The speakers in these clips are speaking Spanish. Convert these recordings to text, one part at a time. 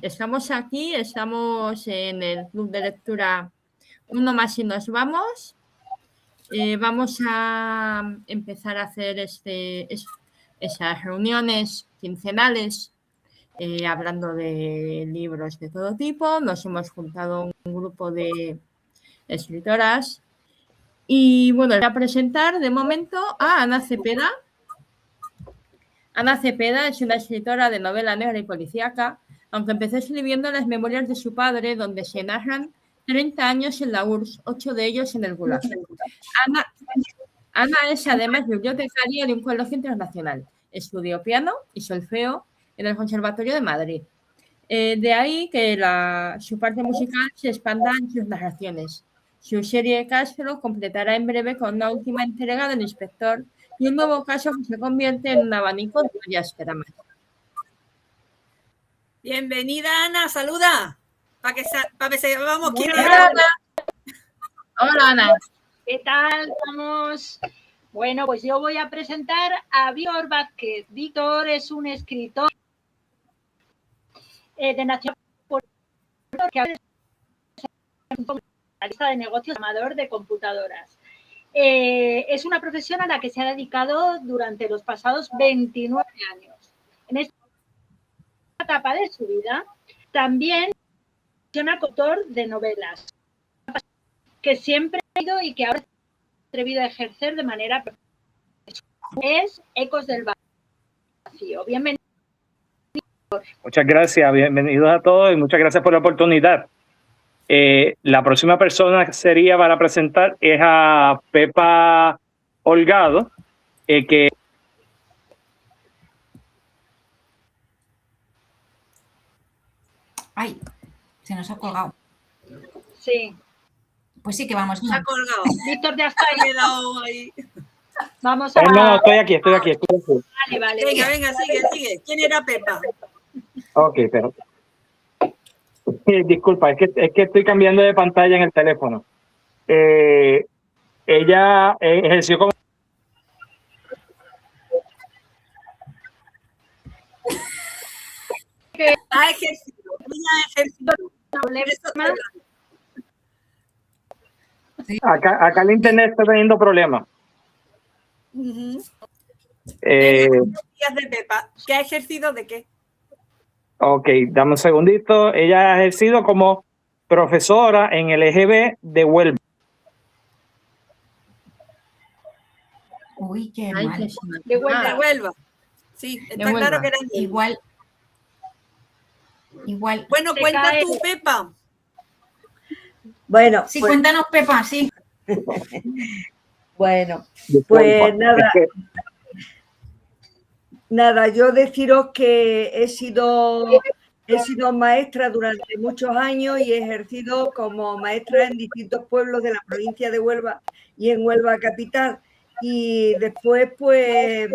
Estamos aquí, estamos en el club de lectura Uno más y nos vamos. Vamos a empezar a hacer esas reuniones quincenales hablando de libros de todo tipo. Nos hemos juntado un grupo de escritoras y bueno, voy a presentar de momento a Ana Cepeda. Ana Cepeda es una escritora de novela negra y policíaca, aunque empezó escribiendo las memorias de su padre, donde se narran 30 años en la URSS, 8 de ellos en el Gulag. Ana es además bibliotecaria de un colegio internacional. Estudió piano y solfeo en el Conservatorio de Madrid. De ahí que su parte musical se expanda en sus narraciones. Su serie de Castro completará en breve con una última entrega del inspector y un nuevo caso que se convierte en un abanico de varias tramas. Bienvenida, Ana, saluda. Para que sepamos quién es. Hola, Ana. Hola, Ana. ¿Qué tal? Estamos. Bueno, pues yo voy a presentar a Víctor Vázquez. Víctor es un escritor de nacionalidad que es analista de negocios, amador de computadoras. Es una profesión a la que se ha dedicado durante los pasados 29 años. En esta etapa de su vida, también es autor de novelas que siempre ha ido y que ahora se ha atrevido a ejercer de manera profesional. Es Ecos del Vacío. Bienvenido. Muchas gracias, bienvenidos a todos y muchas gracias por la oportunidad. La próxima persona que sería para presentar es a Pepa Holgado, que Ay, se nos ha colgado. Sí. Pues sí que vamos. Se ha colgado. Víctor ya está ahí. Vamos a... No, estoy aquí. Vale. Venga, sigue. ¿Quién era Pepa? Ok, pero... disculpa, es que estoy cambiando de pantalla en el teléfono. Ella ejerció como... Ha ejercido. Sí. Acá el internet está teniendo problemas. De Pepa. ¿Qué ha ejercido de qué? Ok, dame un segundito. Ella ha ejercido como profesora en el EGB de Huelva. Uy, qué mal. De Huelva. Sí, está claro que era igual. Bueno, cuenta tú, Pepa. Bueno, sí, pues, cuéntanos, Pepa, sí. Bueno, pues nada, yo deciros que he sido maestra durante muchos años y he ejercido como maestra en distintos pueblos de la provincia de Huelva y en Huelva capital. Y después, pues,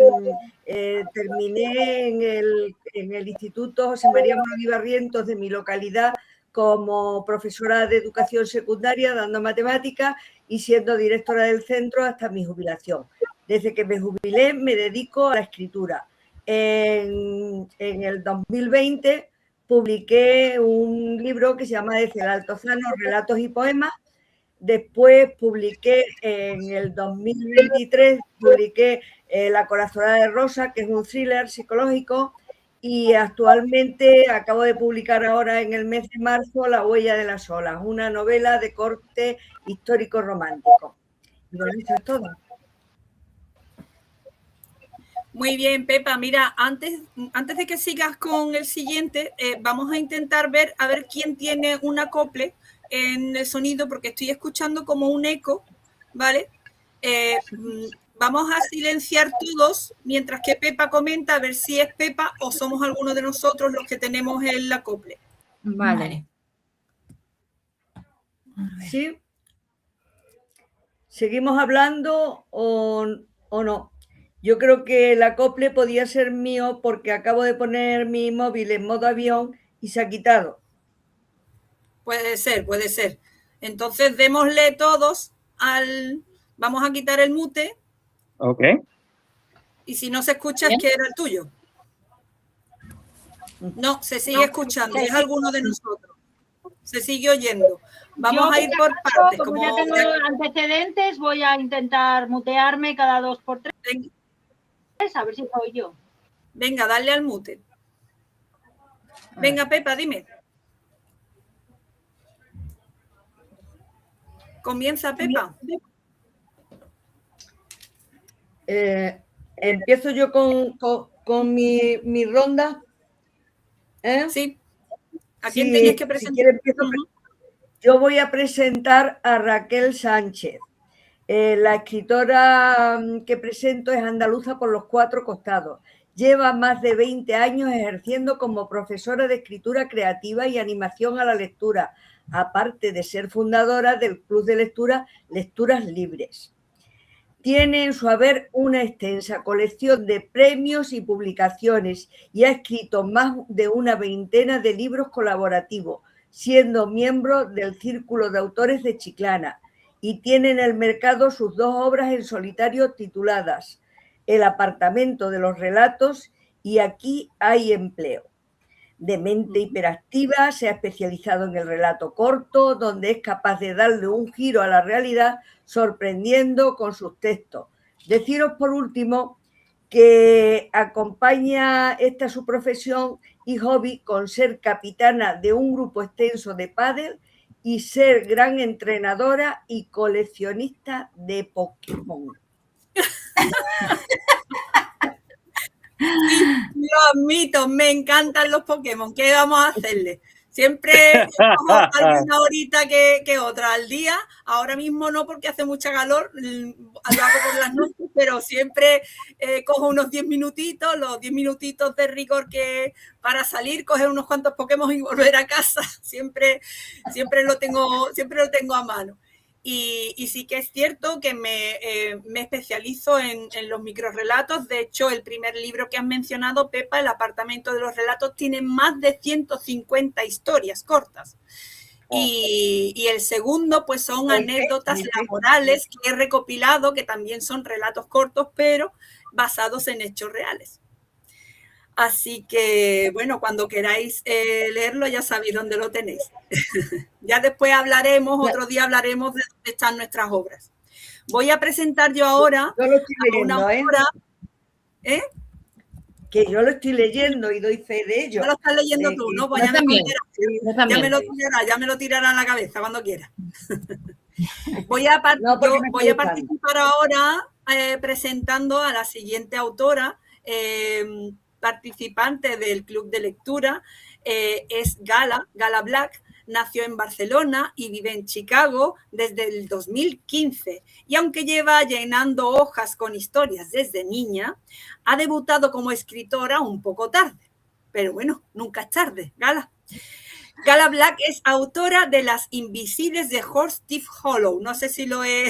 terminé en el Instituto José María Moro y Barrientos de mi localidad como profesora de educación secundaria, dando matemáticas y siendo directora del centro hasta mi jubilación. Desde que me jubilé me dedico a la escritura. En el 2020 publiqué un libro que se llama Desde el Altozano, Relatos y Poemas. Después publiqué en el 2023 La Corazonada de Rosa, que es un thriller psicológico, y actualmente acabo de publicar ahora en el mes de marzo La Huella de las Olas, una novela de corte histórico romántico. Y bueno, eso es todo. Muy bien, Pepa. Mira, antes de que sigas con el siguiente, vamos a intentar ver quién tiene un acople en el sonido, porque estoy escuchando como un eco, ¿vale? Vamos a silenciar todos mientras que Pepa comenta a ver si es Pepa o somos algunos de nosotros los que tenemos el acople. Vale. ¿Sí? ¿Seguimos hablando o no? Yo creo que el acople podía ser mío porque acabo de poner mi móvil en modo avión y se ha quitado. Puede ser. Entonces, démosle todos vamos a quitar el mute. Ok. Y si no se escucha es que era el tuyo. No, se sigue escuchando, es alguno de nosotros. Se sigue oyendo. Vamos a ir por partes. Como ya tengo antecedentes, voy a intentar mutearme cada 2 por 3. A ver si soy yo. Venga, dale al mute. Venga, Pepa, dime. Comienza, Pepa. Empiezo yo con mi ronda. Sí. ¿A quién tenías que presentar? Si quiere, empiezo. Yo voy a presentar a Raquel Sánchez. La escritora que presento es andaluza por los 4 costados. Lleva más de 20 años ejerciendo como profesora de escritura creativa y animación a la lectura, aparte de ser fundadora del Club de Lectura Lecturas Libres. Tiene en su haber una extensa colección de premios y publicaciones y ha escrito más de una veintena de libros colaborativos, siendo miembro del Círculo de Autores de Chiclana, y tiene en el mercado sus 2 obras en solitario tituladas El apartamento de los relatos y Aquí hay empleo. De mente hiperactiva, se ha especializado en el relato corto, donde es capaz de darle un giro a la realidad, sorprendiendo con sus textos. Deciros por último que acompaña esta su profesión y hobby con ser capitana de un grupo extenso de pádel y ser gran entrenadora y coleccionista de Pokémon. Sí, lo admito, me encantan los Pokémon. ¿Qué vamos a hacerle? Siempre hay una horita que otra al día. Ahora mismo no, porque hace mucha calor, lo hago por las noches, pero siempre cojo unos 10 minutitos, los 10 minutitos de rigor que para salir, coger unos cuantos Pokémon y volver a casa. Siempre lo tengo a mano. Y sí que es cierto que me especializo en los microrrelatos. De hecho, el primer libro que has mencionado, Pepa, El apartamento de los relatos, tiene más de 150 historias cortas. Y el segundo, pues son anécdotas laborales que he recopilado, que también son relatos cortos, pero basados en hechos reales. Así que, bueno, cuando queráis leerlo, ya sabéis dónde lo tenéis. Ya después otro día hablaremos de dónde están nuestras obras. Voy a presentar yo ahora yo lo estoy leyendo, una autora. Que yo lo estoy leyendo y doy fe de ello. Ya lo estás leyendo tú, ¿no? Pues ya me lo tirará a la cabeza cuando quiera. Voy a participar ahora presentando a la siguiente autora, participante del Club de Lectura, es Gala Black. Nació en Barcelona y vive en Chicago desde el 2015. Y aunque lleva llenando hojas con historias desde niña, ha debutado como escritora un poco tarde. Pero bueno, nunca es tarde, Gala. Gala Black es autora de Las Invisibles de Horsetooth Hollow. No sé si lo he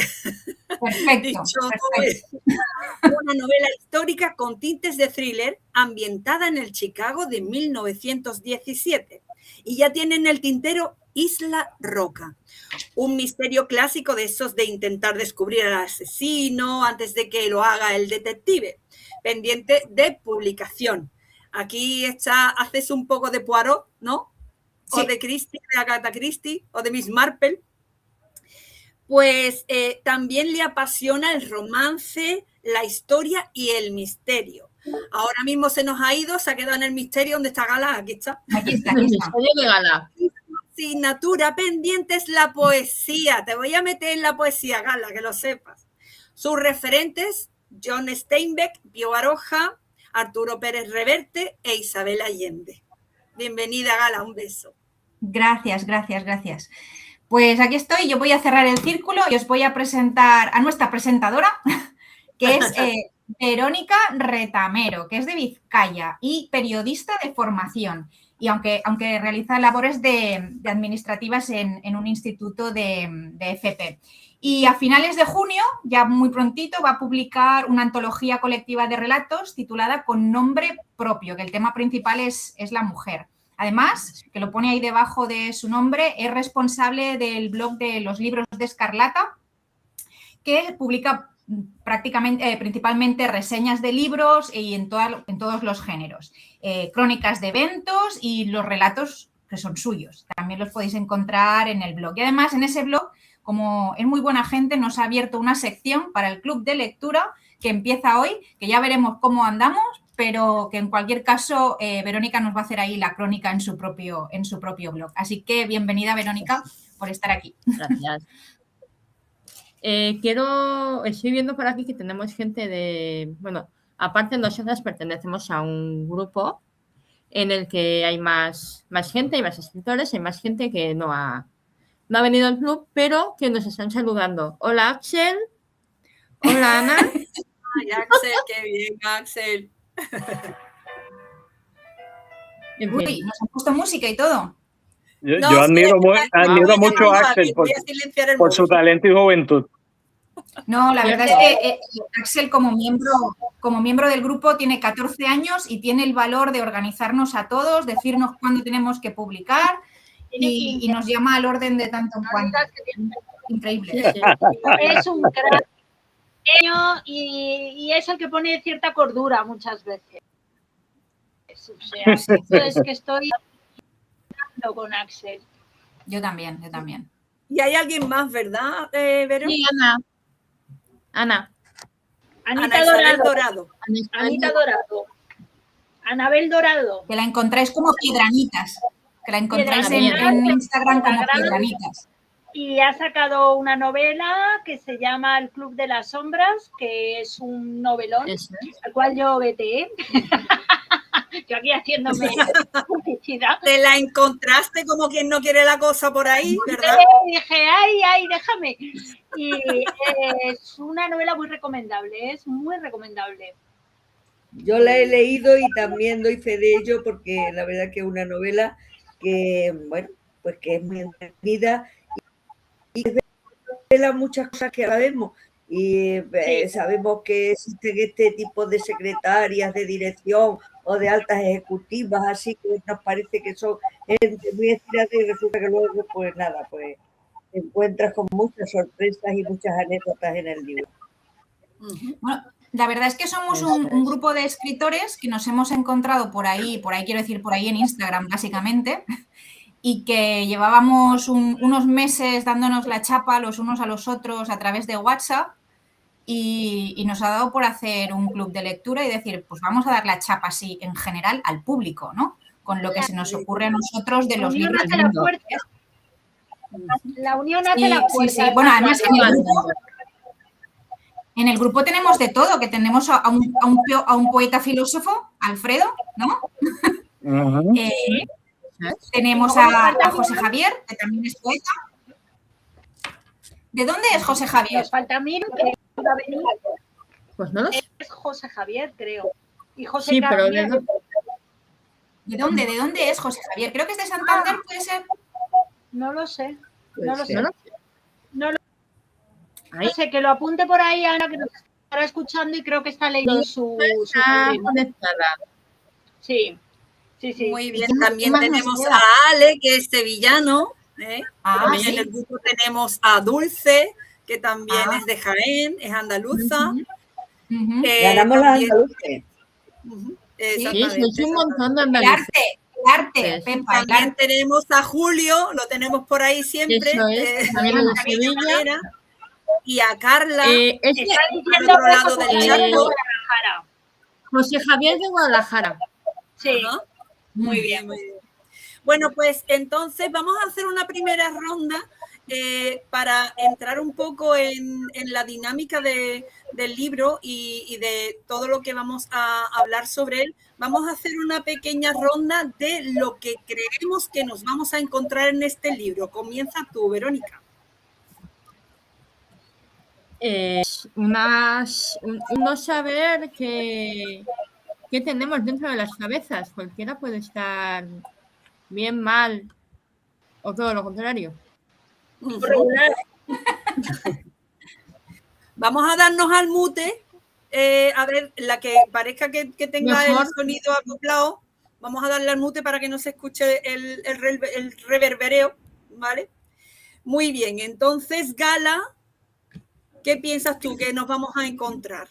dicho. Perfecto. Una novela histórica con tintes de thriller ambientada en el Chicago de 1917. Y ya tiene en el tintero Isla Roca, un misterio clásico de esos de intentar descubrir al asesino antes de que lo haga el detective, pendiente de publicación. Aquí haces un poco de Poirot, ¿no? Sí. O de Christie, de Agatha Christie, o de Miss Marple. Pues también le apasiona el romance, la historia y el misterio. Ahora mismo se nos ha ido, se ha quedado en el misterio. ¿Dónde está Gala? Aquí está. Aquí está. El misterio de Gala. Asignatura pendiente es la poesía. Te voy a meter en la poesía, Gala, que lo sepas. Sus referentes, John Steinbeck, Pío Baroja, Arturo Pérez Reverte e Isabel Allende. Bienvenida, Gala, un beso. Gracias. Pues aquí estoy, yo voy a cerrar el círculo y os voy a presentar a nuestra presentadora, que es Verónica Retamero, que es de Vizcaya y periodista de formación. Y aunque realiza labores de administrativas en un instituto de FP. Y a finales de junio, ya muy prontito, va a publicar una antología colectiva de relatos titulada Con nombre propio, que el tema principal es la mujer. Además, que lo pone ahí debajo de su nombre, es responsable del blog de los libros de Escarlata, que publica prácticamente, principalmente reseñas de libros y en todos los géneros. Crónicas de eventos y los relatos que son suyos. También los podéis encontrar en el blog. Y además, en ese blog, como es muy buena gente, nos ha abierto una sección para el club de lectura que empieza hoy, que ya veremos cómo andamos, pero que en cualquier caso Verónica nos va a hacer ahí la crónica en su propio blog. Así que bienvenida, Verónica, por estar aquí. Gracias. Estoy viendo por aquí que tenemos gente de, bueno, aparte nosotras pertenecemos a un grupo en el que hay más gente, hay más escritores, hay más gente que no ha venido al club, pero que nos están saludando. Hola, Axel. Hola, Ana. Ay, Axel, qué bien, Axel. En fin. Uy, nos han puesto música y todo. Yo admiro mucho a Axel por su talento y juventud. No, la verdad es que Axel como miembro del grupo tiene 14 años y tiene el valor de organizarnos a todos, decirnos cuándo tenemos que publicar y nos llama al orden de tanto en cuanto. Increíble. Es un crack y es el que pone cierta cordura muchas veces. O sea, es que estoy con Axel. Yo también. Y hay alguien más, ¿verdad, Vero? Sí, Ana. Anita Dorado. Anita Dorado. Anabel Dorado. Que la encontráis como Piedranitas. Que la encontráis en Instagram como Piedranitas. Y ha sacado una novela que se llama El Club de las Sombras, que es un novelón, al cual yo veteé. Yo aquí haciéndome publicidad. Te la encontraste como quien no quiere la cosa por ahí, ¿verdad? Dije, ay, déjame. Y es una novela muy recomendable, es muy recomendable. Yo la he leído y también doy fe de ello porque la verdad que es una novela que, bueno, pues que es muy entretenida y revela muchas cosas que sabemos. Y sabemos que existen este tipo de secretarias de dirección o de altas ejecutivas, así que nos parece que son gente muy estiradas y resulta que luego, pues nada, pues te encuentras con muchas sorpresas y muchas anécdotas en el libro. Bueno, la verdad es que somos un grupo de escritores que nos hemos encontrado por ahí quiero decir, por ahí en Instagram, básicamente, y que llevábamos unos meses dándonos la chapa los unos a los otros a través de WhatsApp y nos ha dado por hacer un club de lectura y decir, pues vamos a dar la chapa así en general al público, ¿no? Con lo que se nos ocurre a nosotros de los libros del mundo. La unión hace la fuerza. Sí. Bueno, además en el grupo tenemos de todo, que tenemos a un poeta filósofo, Alfredo, ¿no? Tenemos a José Javier, que también es poeta. ¿De dónde es José Javier? Nos falta a mí, que va a venir. Pues no lo sé. Es José Javier, creo. Y José Sí, pero Javier. ¿De dónde es José Javier? Creo que es de Santander, ¿puede ser? No lo sé. Puede No lo ser. sé. No sé, que lo apunte por ahí Ana, que nos estará escuchando y creo que está leyendo su sobrino. Conectada. Sí. Muy bien, también tenemos a Ale, que es sevillano. También sí. en el grupo tenemos a Dulce, que también es de Jaén, es andaluza. Ganamos las andaluces. Sí, sois un montón de El andaluces. arte, Pepa, el También arte. tenemos a Julio, lo tenemos por ahí siempre. Eso es, también de Sevilla. Y a Carla, Está al diciendo otro lado José del Javier de charco. Guadalajara. José Javier de Guadalajara. Sí. Ajá. Muy bien, muy bien. Bueno, pues entonces vamos a hacer una primera ronda para entrar un poco en la dinámica del libro y de todo lo que vamos a hablar sobre él. Vamos a hacer una pequeña ronda de lo que creemos que nos vamos a encontrar en este libro. Comienza tú, Verónica. Uno saber qué tenemos dentro de las cabezas. Cualquiera puede estar bien, mal o todo lo contrario. Vamos a darnos al mute. A ver, la que parezca que tenga Mejor. el sonido acoplado, vamos a darle al mute para que no se escuche el reverbereo, ¿vale? Muy bien, entonces Gala, ¿Qué piensas tú que nos vamos a encontrar?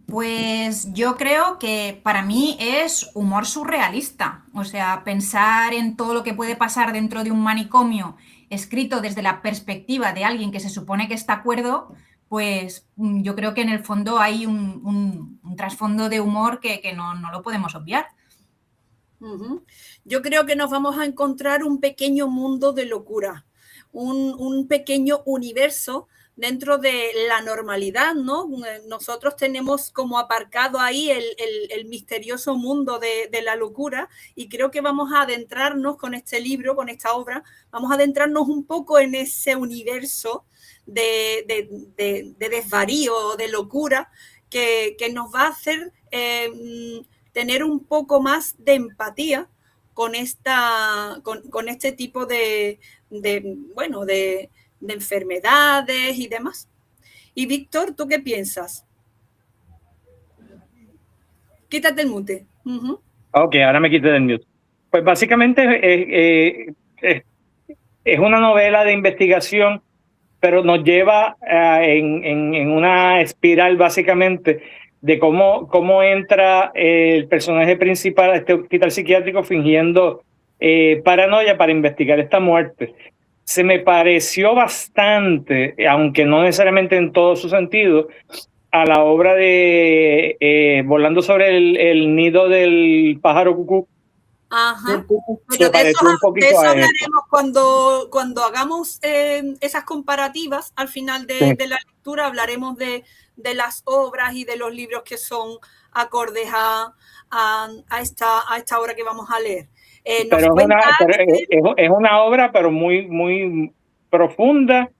Pues yo creo que para mí es humor surrealista. O sea, pensar en todo lo que puede pasar dentro de un manicomio escrito desde la perspectiva de alguien que se supone que está cuerdo, pues yo creo que en el fondo hay un trasfondo de humor que no lo podemos obviar. Yo creo que nos vamos a encontrar un pequeño mundo de locura, un pequeño universo dentro de la normalidad, ¿no? Nosotros tenemos como aparcado ahí el misterioso mundo de la locura y creo que vamos a adentrarnos con este libro, con esta obra, vamos a adentrarnos un poco en ese universo de desvarío, de locura, que nos va a hacer tener un poco más de empatía con este tipo de enfermedades y demás. Y Víctor, ¿tú qué piensas? Quítate el mute. Ok, ahora me quité del mute. Pues básicamente es una novela de investigación, pero nos lleva en una espiral básicamente de cómo entra el personaje principal a este hospital psiquiátrico fingiendo paranoia para investigar esta muerte. Se me pareció bastante, aunque no necesariamente en todo su sentido, a la obra de Volando sobre el nido del pájaro cucú. Ajá. Pero de eso hablaremos cuando hagamos esas comparativas. Al final de la lectura hablaremos de las obras y de los libros que son acordes a esta obra que vamos a leer. Pero es una obra, pero muy, muy profunda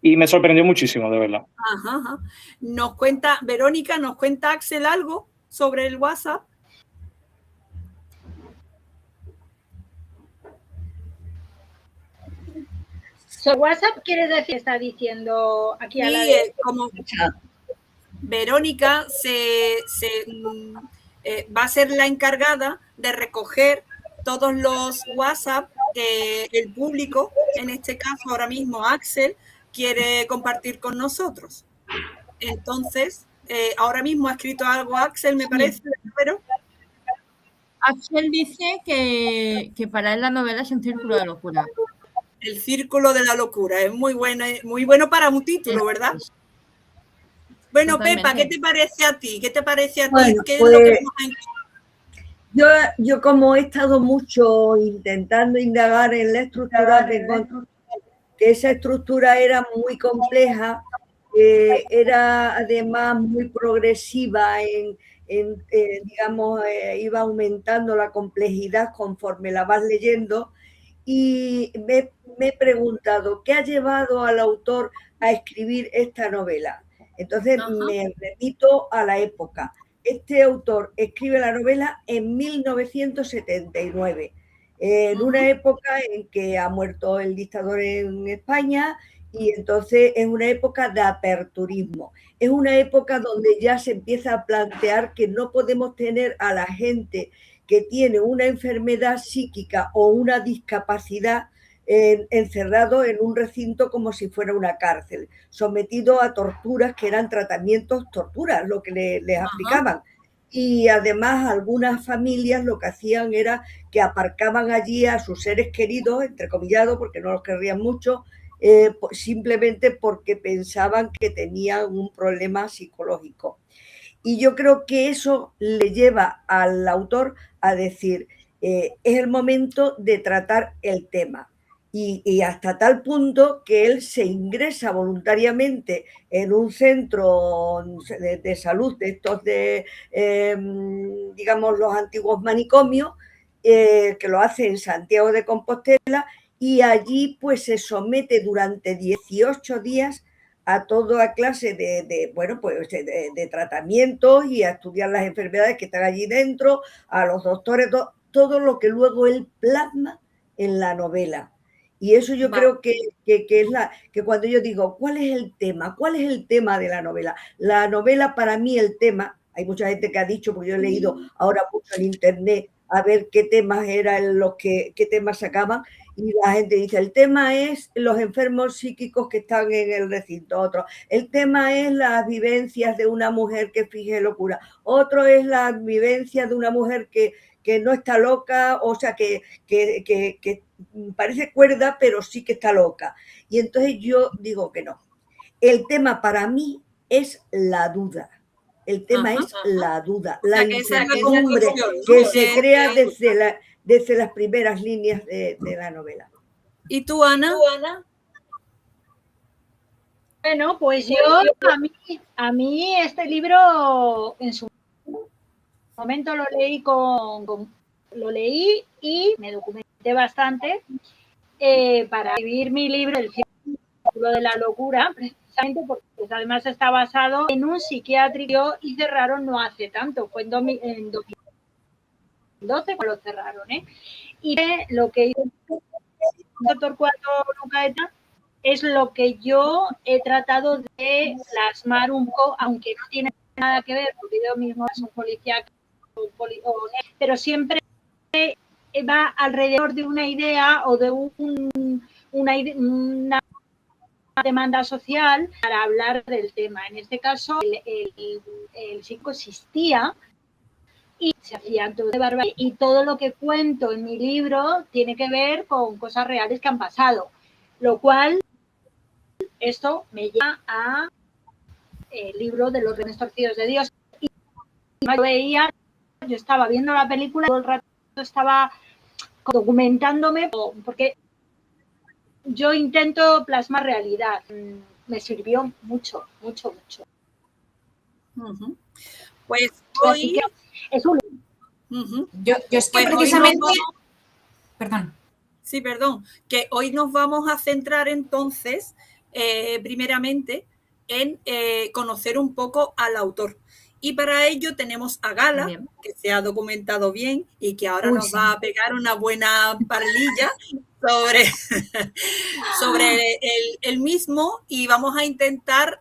y me sorprendió muchísimo, de verdad. Ajá. Nos cuenta, Verónica, nos cuenta Axel algo sobre el WhatsApp. WhatsApp quiere decir, está diciendo aquí a la vez. Como Verónica va a ser la encargada de recoger todos los WhatsApp que el público, en este caso ahora mismo Axel, quiere compartir con nosotros. Entonces, ahora mismo ha escrito algo Axel, me parece, pero... Axel dice que para él la novela es un círculo de locura. El círculo de la locura, es muy bueno para un título, ¿verdad? Bueno, totalmente. Pepa, ¿qué te parece a ti? ¿Qué te parece a ti? ¿Qué pues, es lo que vamos a yo como he estado mucho intentando indagar en la estructura, me encontré que esa estructura era muy compleja, era además muy progresiva digamos, iba aumentando la complejidad conforme la vas leyendo. Y me he preguntado, ¿qué ha llevado al autor a escribir esta novela? Entonces me remito a la época. Este autor escribe la novela en 1979, en una época en que ha muerto el dictador en España y entonces es una época de aperturismo. Es una época donde ya se empieza a plantear que no podemos tener a la gente que tiene una enfermedad psíquica o una discapacidad encerrado en un recinto como si fuera una cárcel, sometido a torturas que eran tratamientos, torturas, lo que les aplicaban. Y además algunas familias lo que hacían era que aparcaban allí a sus seres queridos, entrecomillados, porque no los querrían mucho, simplemente porque pensaban que tenían un problema psicológico. Y yo creo que eso le lleva al autor a decir, es el momento de tratar el tema. Y hasta tal punto que él se ingresa voluntariamente en un centro de salud, de estos digamos, los antiguos manicomios, que lo hace en Santiago de Compostela, y allí pues se somete durante 18 días a toda clase de tratamientos y a estudiar las enfermedades que están allí dentro, a los doctores, todo lo que luego él plasma en la novela. Y eso yo creo que es que cuando yo digo, ¿cuál es el tema? ¿Cuál es el tema de la novela? La novela, para mí, el tema, hay mucha gente que ha dicho, porque yo he leído ahora mucho en internet, a ver qué temas eran qué temas sacaban, Y la gente dice, el tema es los enfermos psíquicos que están en el recinto, otro, el tema es las vivencias de una mujer que finge locura, otro es la vivencia de una mujer que no está loca, o sea, que parece cuerda, pero sí que está loca. Y entonces yo digo que no. El tema para mí es la duda. El tema es la duda, la incertidumbre que se crea desde las primeras líneas de la novela. ¿Y tú, Ana? Bueno, pues a mí este libro en su momento lo leí y me documenté bastante para escribir mi libro, El Círculo de la Locura, precisamente porque además está basado en un psiquiátrico y cerraron no hace tanto, fue en 2012 cuando lo cerraron, Y lo que hizo el Torquato Luca de Tena es lo que yo he tratado de plasmar un poco, aunque no tiene nada que ver, porque yo mismo es un policía, pero siempre va alrededor de una idea o de una demanda social para hablar del tema. En este caso, el psico existía y se hacía todo de barbarie. Y todo lo que cuento en mi libro tiene que ver con cosas reales que han pasado, lo cual esto me lleva a el libro de los Renes Torcidos de Dios. Y yo estaba viendo la película, todo el rato estaba documentándome, porque yo intento plasmar realidad. Me sirvió mucho. Pues hoy es un... Yo es que pues precisamente... Perdón. Sí, perdón. Que hoy nos vamos a centrar entonces, primeramente, en conocer un poco al autor. Y para ello tenemos a Gala, bien, que se ha documentado bien y que ahora nos va a pegar una buena parlilla sobre el mismo, y vamos a intentar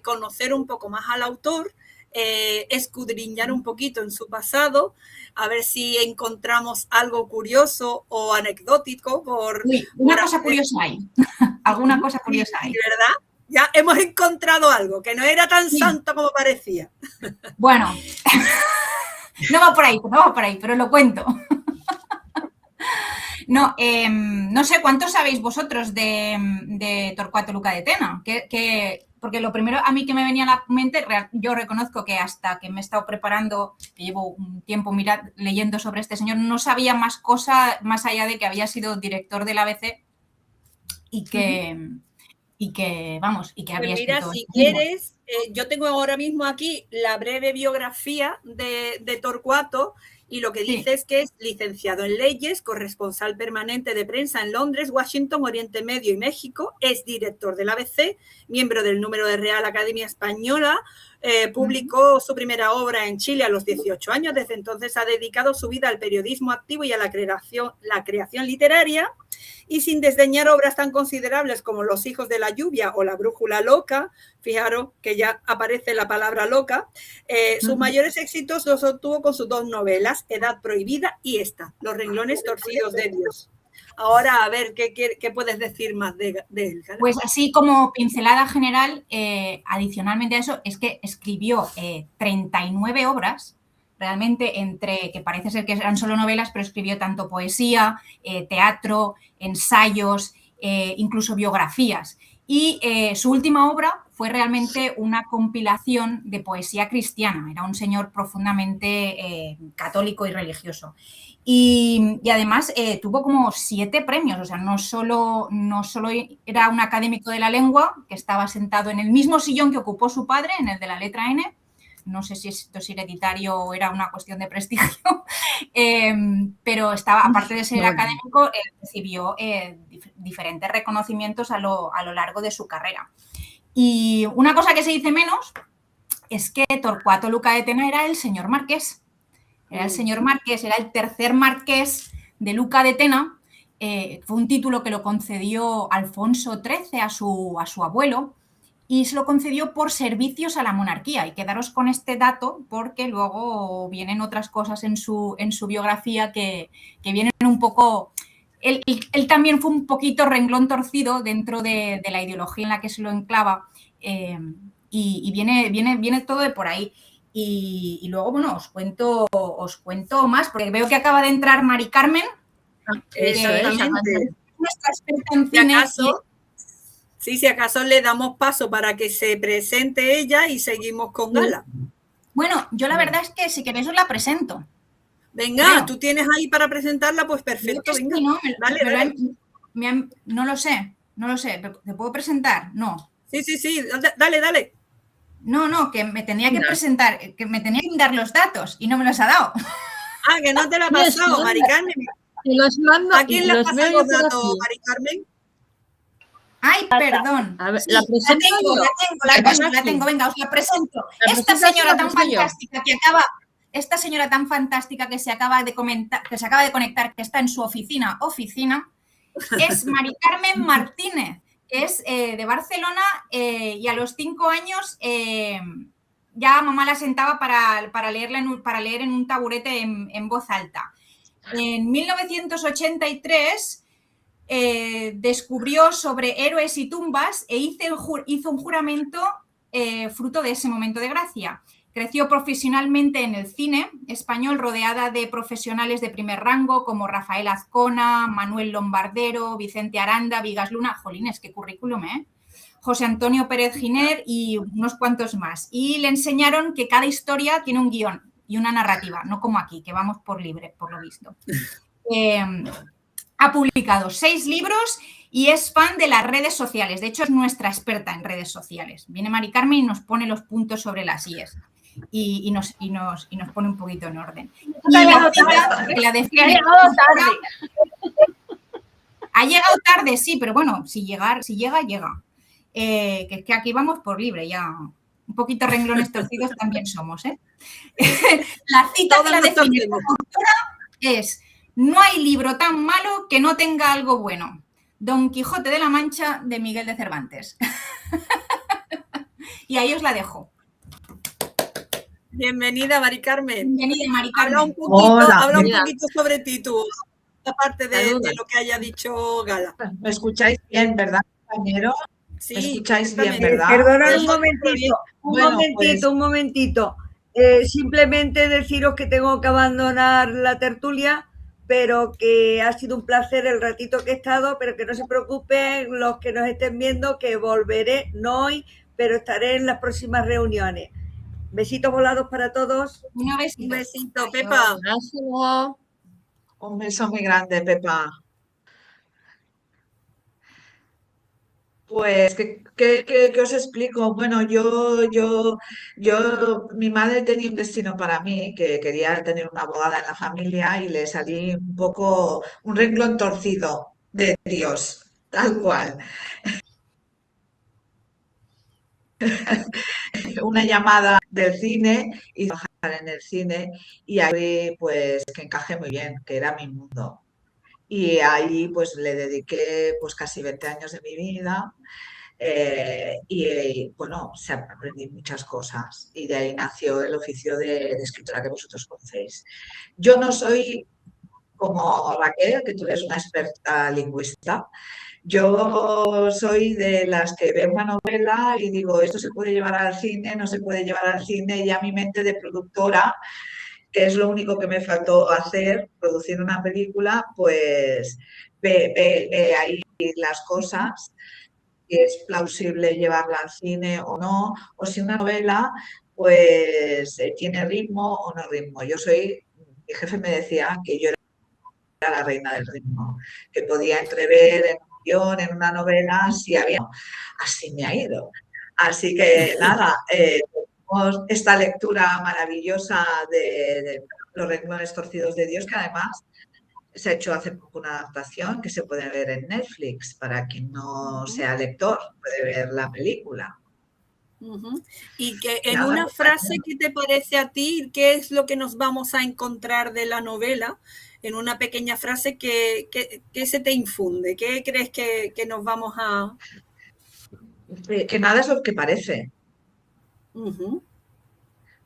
conocer un poco más al autor, escudriñar un poquito en su pasado, a ver si encontramos algo curioso o anecdótico. Una cosa curiosa hay. Alguna cosa curiosa hay. ¿Verdad? Ya hemos encontrado algo, que no era tan santo como parecía. Bueno, no va por ahí, pero lo cuento. No, no sé cuántos sabéis vosotros de Torquato Luca de Tena, porque lo primero a mí que me venía a la mente, yo reconozco que hasta que me he estado preparando, que llevo un tiempo leyendo sobre este señor, no sabía más cosa más allá de que había sido director del ABC y que había escrito. Mira, si quieres, yo tengo ahora mismo aquí la breve biografía de Torquato, y lo que dice es que es licenciado en leyes, corresponsal permanente de prensa en Londres, Washington, Oriente Medio y México, es director del ABC, miembro del número de Real Academia Española, publicó su primera obra en Chile a los 18 años, desde entonces ha dedicado su vida al periodismo activo y a la creación literaria, y sin desdeñar obras tan considerables como Los hijos de la lluvia o La brújula loca, fijaros que ya aparece la palabra loca, sus mayores éxitos los obtuvo con sus dos novelas, Edad prohibida y esta, Los renglones torcidos de Dios. Ahora, a ver, ¿qué puedes decir más de él? Pues así como pincelada general, adicionalmente a eso, es que escribió 39 obras, realmente entre, que parece ser que eran solo novelas, pero escribió tanto poesía, teatro, ensayos, incluso biografías. Y su última obra fue realmente una compilación de poesía cristiana. Era un señor profundamente católico y religioso. Y además tuvo como 7 premios, o sea, no solo era un académico de la lengua, que estaba sentado en el mismo sillón que ocupó su padre, en el de la letra N. No sé si esto es hereditario o era una cuestión de prestigio, pero estaba, aparte de ser académico, recibió diferentes reconocimientos a lo largo de su carrera. Y una cosa que se dice menos es que Torquato Luca de Tena era el señor marqués. Era el señor marqués, era el tercer marqués de Luca de Tena. Fue un título que lo concedió Alfonso XIII a su abuelo. y se lo concedió por servicios a la monarquía. Y quedaros con este dato porque luego vienen otras cosas en su biografía que vienen un poco... Él también fue un poquito renglón torcido dentro de la ideología en la que se lo enclava, y viene todo de por ahí. Y luego, bueno, os cuento más, porque veo que acaba de entrar Mari Carmen. Exactamente. Nuestra experta en cine. Si acaso le damos paso para que se presente ella y seguimos con Gala. Bueno, yo la verdad es que si queréis os la presento. Venga, creo. Tú tienes ahí para presentarla, pues perfecto. Venga. Sí, ¿no? Dale. No lo sé. ¿Te puedo presentar? No. Sí, dale. No, que me tenía que presentar, que me tenía que dar los datos y no me los ha dado. Ah, que no te lo ha pasado, Mari Carmen. Los mando. ¿A quién le pasan los datos, Mari Carmen? Ay, perdón. A ver, sí, la tengo. Venga, os la presento. Esta señora tan fantástica que se acaba de conectar, que está en su oficina, es Mari Carmen Martínez, que es de Barcelona, y a los 5 años ya mamá la sentaba para leer en un taburete en voz alta. En 1983 descubrió sobre héroes y tumbas e hizo un juramento fruto de ese momento de gracia. Creció profesionalmente en el cine español, rodeada de profesionales de primer rango como Rafael Azcona, Manuel Lombardero, Vicente Aranda, Vigas Luna, jolines, qué currículum, José Antonio Pérez Giner y unos cuantos más. Y le enseñaron que cada historia tiene un guión y una narrativa, no como aquí, que vamos por libre, por lo visto. Ha publicado 6 libros y es fan de las redes sociales. De hecho, es nuestra experta en redes sociales. Viene Mari Carmen y nos pone los puntos sobre las IES. Y nos pone un poquito en orden. Y la cita que la define... Ha llegado tarde, sí, pero bueno, si llega, llega. Que es que aquí vamos por libre, ya. Un poquito renglones torcidos también somos, La cita que la define como autora es: no hay libro tan malo que no tenga algo bueno. Don Quijote de la Mancha, de Miguel de Cervantes. Y ahí os la dejo. Bienvenida, Mari Carmen. Bienvenida, Mari Carmen. Habla un poquito sobre ti, tú, aparte de lo que haya dicho Gala. Me escucháis bien, ¿verdad, compañero? Sí, me escucháis bien, ¿verdad? Perdonad un momentito. Simplemente deciros que tengo que abandonar la tertulia, pero que ha sido un placer el ratito que he estado, pero que no se preocupen los que nos estén viendo, que volveré, no hoy, pero estaré en las próximas reuniones. Besitos volados para todos. Un besito, Pepa. Un beso muy grande, Pepa. Pues, ¿qué os explico? Bueno, mi madre tenía un destino para mí, que quería tener una abogada en la familia y le salí un poco un renglón torcido de Dios, tal cual. Una llamada del cine y trabajar en el cine y ahí pues que encajé muy bien, que era mi mundo. Y ahí pues le dediqué pues casi 20 años de mi vida. Bueno, aprendí muchas cosas y de ahí nació el oficio de escritora que vosotros conocéis. Yo no soy como Raquel, que tú eres una experta lingüista. Yo soy de las que veo una novela y digo, esto se puede llevar al cine, no se puede llevar al cine, y a mi mente de productora, que es lo único que me faltó hacer, producir una película, pues ve ahí las cosas, si es plausible llevarla al cine o no, o si una novela pues tiene ritmo o no ritmo. Mi jefe me decía que yo era la reina del ritmo, que podía entrever en un guión, en una novela, si había. Así me ha ido. Así que nada, esta lectura maravillosa de Los renglones torcidos de Dios, que además se ha hecho hace poco una adaptación que se puede ver en Netflix. Para quien no sea lector, puede ver la película. Y que en una frase, ¿qué te parece a ti? ¿Qué es lo que nos vamos a encontrar de la novela? En una pequeña frase, ¿qué se te infunde? ¿Qué crees que nos vamos a que nada es lo que parece. Ujú.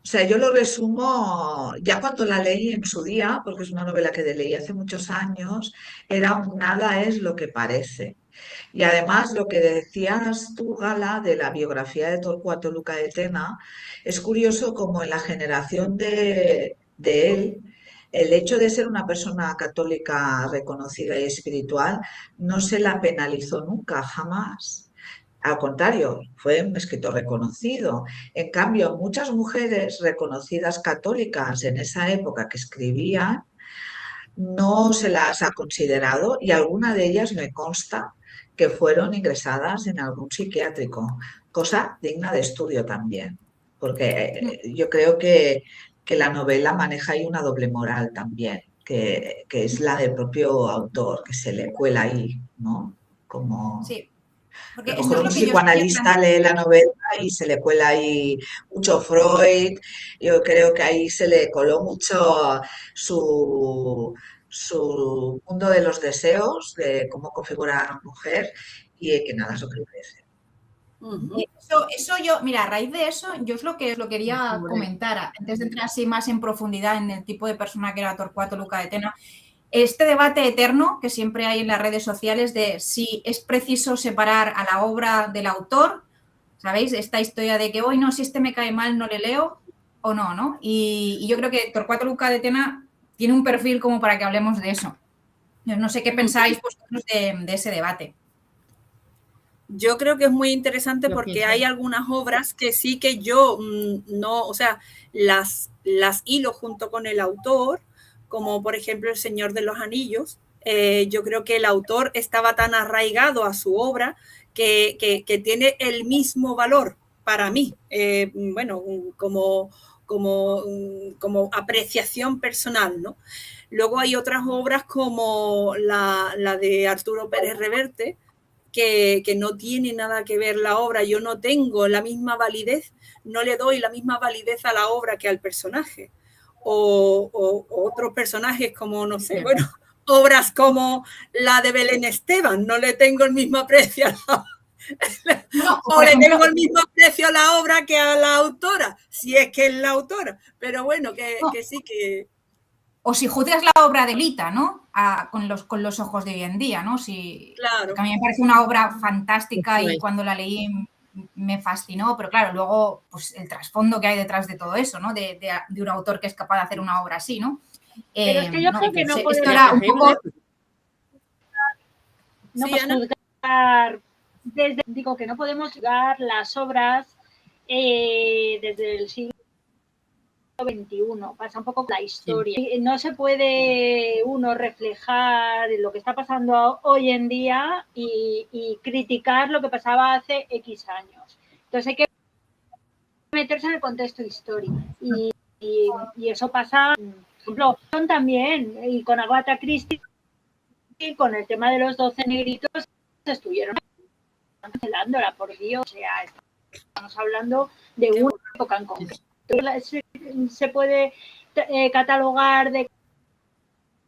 O sea, yo lo resumo, ya cuando la leí en su día, porque es una novela que leí hace muchos años, era un nada es lo que parece. Y además lo que decías tú, Gala, de la biografía de Torcuato Luca de Tena, es curioso como en la generación de él, el hecho de ser una persona católica reconocida y espiritual no se la penalizó nunca, jamás. Al contrario, fue un escritor reconocido. En cambio, muchas mujeres reconocidas católicas en esa época que escribían, no se las ha considerado y alguna de ellas me consta que fueron ingresadas en algún psiquiátrico, cosa digna de estudio también, porque yo creo que la novela maneja ahí una doble moral también, que es la del propio autor, que se le cuela ahí, ¿no? Como Sí, a porque lo esto mejor es un lo que yo estoy psicoanalista lee la novela y se le cuela ahí mucho Freud. Yo creo que ahí se le coló mucho su mundo de los deseos, de cómo configurar a la mujer y que nada es lo que parece. Ujú. Eso yo, mira, a raíz de eso, yo es lo que os lo quería comentar, antes de entrar así más en profundidad en el tipo de persona que era Torcuato Luca de Tena, este debate eterno que siempre hay en las redes sociales de si es preciso separar a la obra del autor, ¿sabéis? Esta historia de que hoy no, si este me cae mal no le leo o no, ¿no? Y yo creo que Torcuato Luca de Tena tiene un perfil como para que hablemos de eso. Yo no sé qué pensáis vosotros de ese debate. Yo creo que es muy interesante Yo porque pienso. hay algunas obras que sí que yo no, o sea, las hilo junto con el autor, como por ejemplo El Señor de los Anillos. Yo creo que el autor estaba tan arraigado a su obra que tiene el mismo valor para mí, bueno, como apreciación personal, ¿no? Luego hay otras obras como la de Arturo Pérez Reverte, que no tiene nada que ver la obra, yo no tengo la misma validez, no le doy la misma validez a la obra que al personaje. O otros personajes como, no sé, bueno, obras como la de Belén Esteban, no le tengo el mismo aprecio a la No, o le tengo el mismo aprecio a la obra que a la autora, si es que es la autora, pero bueno, que sí que... O si juzgas la obra de Lita, ¿no? Con los ojos de hoy en día, ¿no? Claro. Porque a mí me parece una obra fantástica y cuando la leí me fascinó, pero claro, luego pues el trasfondo que hay detrás de todo eso, ¿no? De un autor que es capaz de hacer una obra así, ¿no? Pero es que yo creo que no podemos... Esto era un poco... No Sí, podemos juzgar, digo que no podemos juzgar las obras desde el siglo XXI, pasa un poco con la historia. Sí. No se puede uno reflejar lo que está pasando hoy en día y criticar lo que pasaba hace X años. Entonces hay que meterse en el contexto histórico y eso pasa, por ejemplo, también, y con Agatha Christie, con el tema de los 12 negritos, estuvieron cancelándola, por Dios, o sea, estamos hablando de una época en concreto. Se puede catalogar de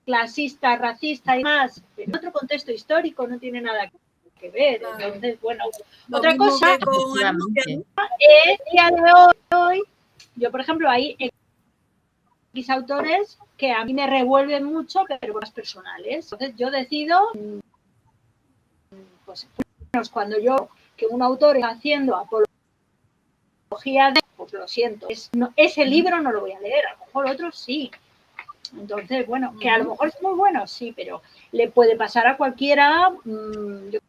clasista, racista y más, pero en otro contexto histórico no tiene nada que ver. Entonces, bueno, otra cosa es día de hoy, yo por ejemplo, hay X autores que a mí me revuelven mucho, pero más personales. Entonces yo decido, pues cuando yo, que un autor está haciendo apología de, pues lo siento, ese libro no lo voy a leer, a lo mejor otro sí. Entonces, bueno, que a lo mejor es muy bueno, sí, pero le puede pasar a cualquiera, yo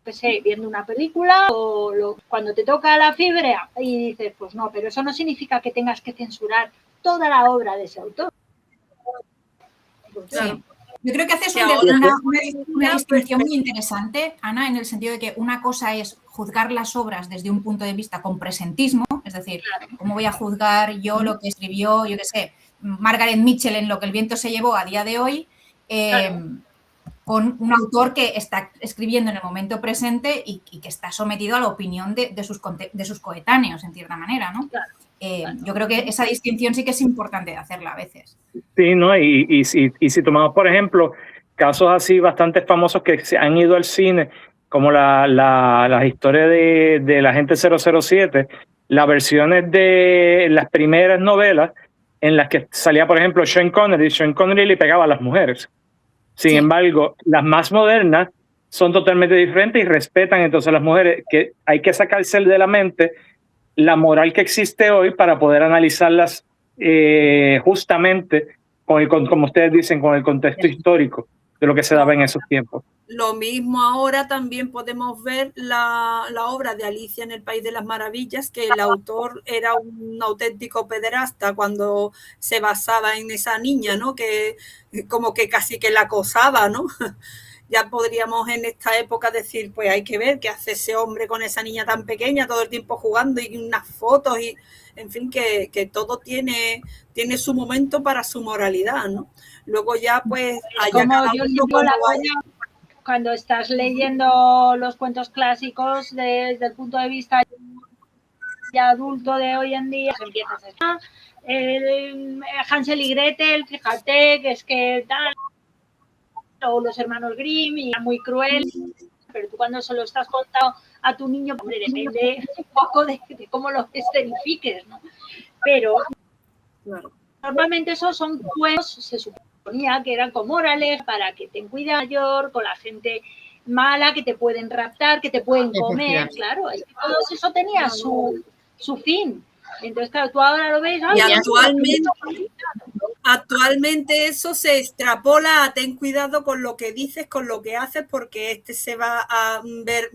qué sé, viendo una película o cuando te toca la fibra y dices, pues no, pero eso no significa que tengas que censurar toda la obra de ese autor. Sí. Yo creo que haces una distinción muy interesante, Ana, en el sentido de que una cosa es juzgar las obras desde un punto de vista con presentismo, es decir, ¿cómo voy a juzgar yo lo que escribió, yo qué sé, Margaret Mitchell en Lo que el viento se llevó a día de hoy, con un autor que está escribiendo en el momento presente y que está sometido a la opinión de sus coetáneos, en cierta manera, ¿no? Yo creo que esa distinción sí que es importante de hacerla a veces. Sí, ¿no? Y si tomamos, por ejemplo, casos así bastante famosos que se han ido al cine, como las historias de la gente 007, las versiones de las primeras novelas en las que salía, por ejemplo, Sean Connery le pegaba a las mujeres. Sin embargo, las más modernas son totalmente diferentes y respetan entonces a las mujeres, que hay que sacarse de la mente la moral que existe hoy para poder analizarlas justamente como ustedes dicen, con el contexto histórico de lo que se daba en esos tiempos. Lo mismo ahora también podemos ver la obra de Alicia en el País de las Maravillas, que el autor era un auténtico pederasta cuando se basaba en esa niña, ¿no? Que como que casi que la acosaba, ¿no? Ya podríamos en esta época decir, pues hay que ver qué hace ese hombre con esa niña tan pequeña todo el tiempo jugando y unas fotos y, en fin, que todo tiene su momento para su moralidad, ¿no? Luego ya, pues... Cuando estás leyendo los cuentos clásicos desde el punto de vista ya adulto de hoy en día, empiezas a Hansel y Gretel, fíjate, que es que tal... o los hermanos Grimm, y era muy cruel, pero tú cuando se lo estás contando a tu niño, depende un poco de cómo lo escenifiques, ¿no? Pero normalmente esos son cuentos, se suponía que eran con morales, para que ten cuidado mayor, con la gente mala, que te pueden raptar, que te pueden comer, claro, todo eso tenía su fin. Entonces, claro, tú ahora lo ves... Y actualmente eso se extrapola a ten cuidado con lo que dices, con lo que haces, porque se va a ver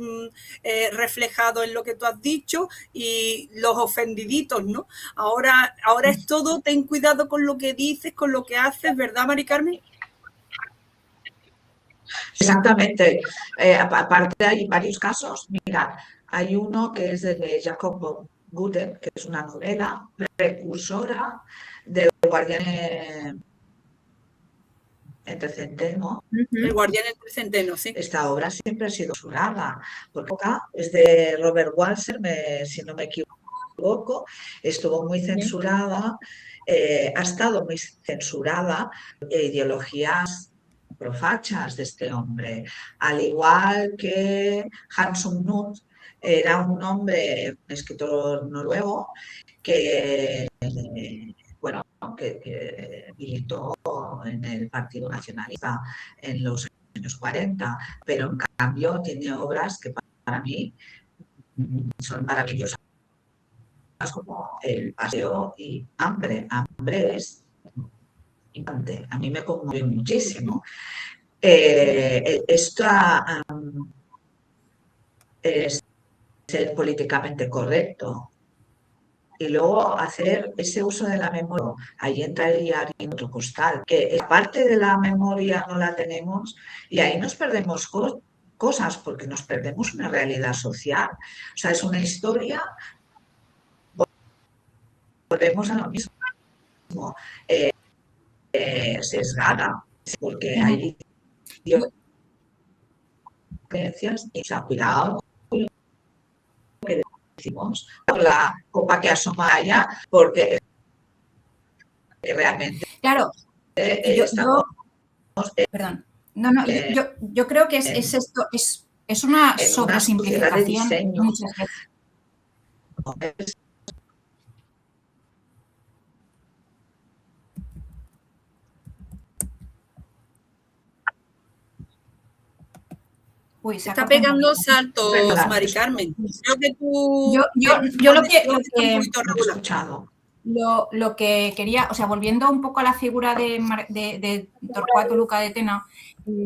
reflejado en lo que tú has dicho y los ofendiditos, ¿no? Ahora es todo ten cuidado con lo que dices, con lo que haces, ¿verdad, Mari Carmen? Exactamente. Aparte hay varios casos. Mira, hay uno que es de Jacob Guter, que es una novela precursora del Guardián entre Centeno. El Guardián entre Centeno, sí. Esta obra siempre ha sido censurada, porque acá es de Robert Walser, si no me equivoco, estuvo muy censurada, ha estado muy censurada, ideologías profachas de este hombre, al igual que Hans Knuth. Era un hombre, un escritor noruego, que militó en el Partido Nacionalista en los años 40, pero en cambio tiene obras que para mí son maravillosas, como El Paseo y Hambre. Hambre es importante, a mí me conmovió muchísimo. Esto es ser políticamente correcto y luego hacer ese uso de la memoria. Ahí entraría en otro costal, que parte de la memoria no la tenemos y ahí nos perdemos cosas porque nos perdemos una realidad social. O sea, es una historia, volvemos a lo mismo, sesgada, porque hay creencias y se ha cuidado con lo que decimos, con la copa que asoma allá, porque realmente claro, perdón. No, yo creo que es esto, es una sobresimplificación muchas veces. Uy, se está pegando saltos, Mari Carmen. Creo que tú... Yo lo que quería, o sea, volviendo un poco a la figura de Torquato Luca de Tena,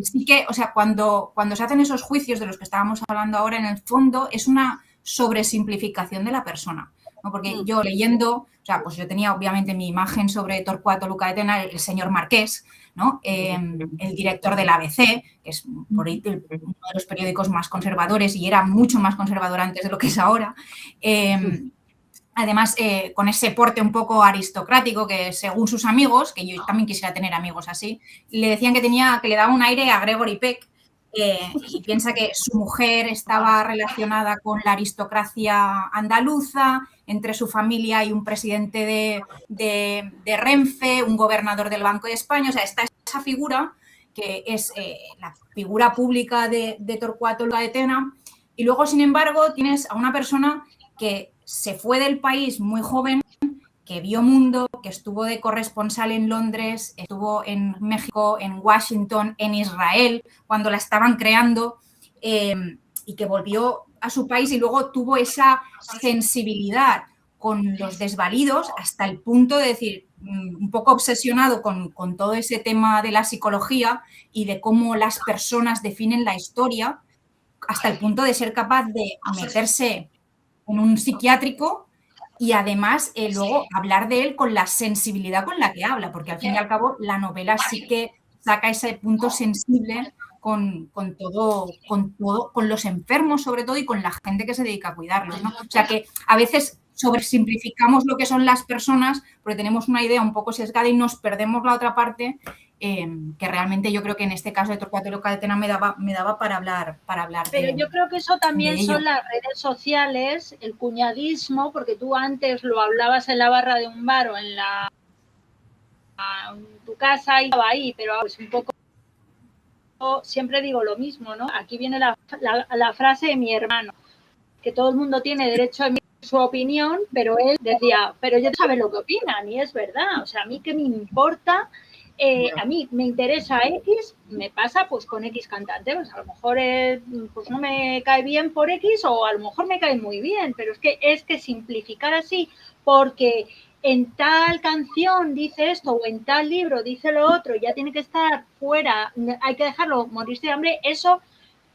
sí que, o sea, cuando se hacen esos juicios de los que estábamos hablando ahora, en el fondo es una sobresimplificación de la persona, ¿no? Porque yo leyendo, o sea, pues yo tenía obviamente mi imagen sobre Torquato Luca de Tena, el señor Marqués, ¿no? El director del ABC, que es uno de los periódicos más conservadores y era mucho más conservador antes de lo que es ahora. Además, con ese porte un poco aristocrático que, según sus amigos, que yo también quisiera tener amigos así, le decían que le daba un aire a Gregory Peck, y piensa que su mujer estaba relacionada con la aristocracia andaluza, entre su familia hay un presidente de Renfe, un gobernador del Banco de España, o sea, está esa figura que es la figura pública de Torcuato Luca de Tena, y luego, sin embargo, tienes a una persona que se fue del país muy joven, que vio mundo, que estuvo de corresponsal en Londres, estuvo en México, en Washington, en Israel, cuando la estaban creando, y que volvió a su país y luego tuvo esa sensibilidad con los desvalidos hasta el punto de decir, un poco obsesionado con todo ese tema de la psicología y de cómo las personas definen la historia, hasta el punto de ser capaz de meterse en un psiquiátrico y además luego hablar de él con la sensibilidad con la que habla, porque al fin y al cabo la novela sí que saca ese punto sensible con los enfermos sobre todo y con la gente que se dedica a cuidarlos, ¿no? O sea que a veces sobresimplificamos lo que son las personas porque tenemos una idea un poco sesgada y nos perdemos la otra parte, que realmente yo creo que en este caso de Torcuato Luca de Tena me daba para hablar Pero yo creo que eso también son las redes sociales, el cuñadismo, porque tú antes lo hablabas en la barra de un bar o en tu casa y estaba ahí, pero ahora es un poco, siempre digo lo mismo, ¿no? Aquí viene la frase de mi hermano, que todo el mundo tiene derecho a emitir su opinión, pero él decía, pero yo no sabe lo que opinan, y es verdad, o sea, a mí qué me importa. A mí me interesa X, me pasa pues con X cantante, pues a lo mejor pues no me cae bien por X o a lo mejor me cae muy bien, pero es que simplificar así porque en tal canción dice esto o en tal libro dice lo otro, ya tiene que estar fuera, hay que dejarlo morirse de hambre, eso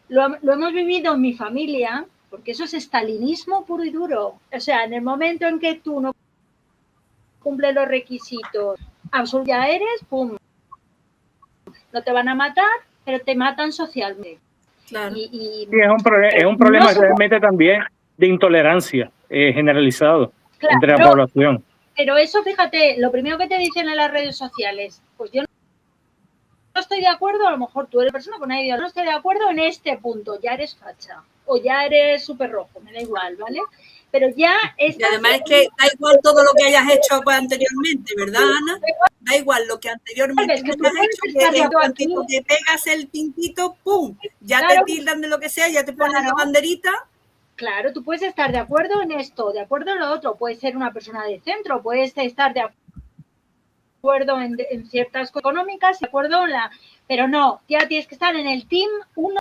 lo hemos vivido en mi familia, porque eso es estalinismo puro y duro. O sea, en el momento en que tú no cumples los requisitos, absolutamente ya eres, pum, no te van a matar, pero te matan socialmente. Claro. Sí, es un problema no realmente también de intolerancia generalizado entre la población. Pero eso, fíjate, lo primero que te dicen en las redes sociales, pues yo no estoy de acuerdo, a lo mejor tú eres persona con una idea, no estoy de acuerdo en este punto, ya eres facha o ya eres súper rojo, me da igual, ¿vale? Pero ya es... Y además es que da igual todo lo que hayas hecho anteriormente, ¿verdad, Ana? Da igual lo que anteriormente hayas hecho, que en cuanto te pegas el pintito, ¡pum! Ya claro, te tildan de lo que sea, ya te ponen la banderita. Claro, tú puedes estar de acuerdo en esto, de acuerdo en lo otro, puedes ser una persona de centro, puedes estar de acuerdo en ciertas cosas económicas, de acuerdo en la... Pero no, ya tienes que estar en el team 1,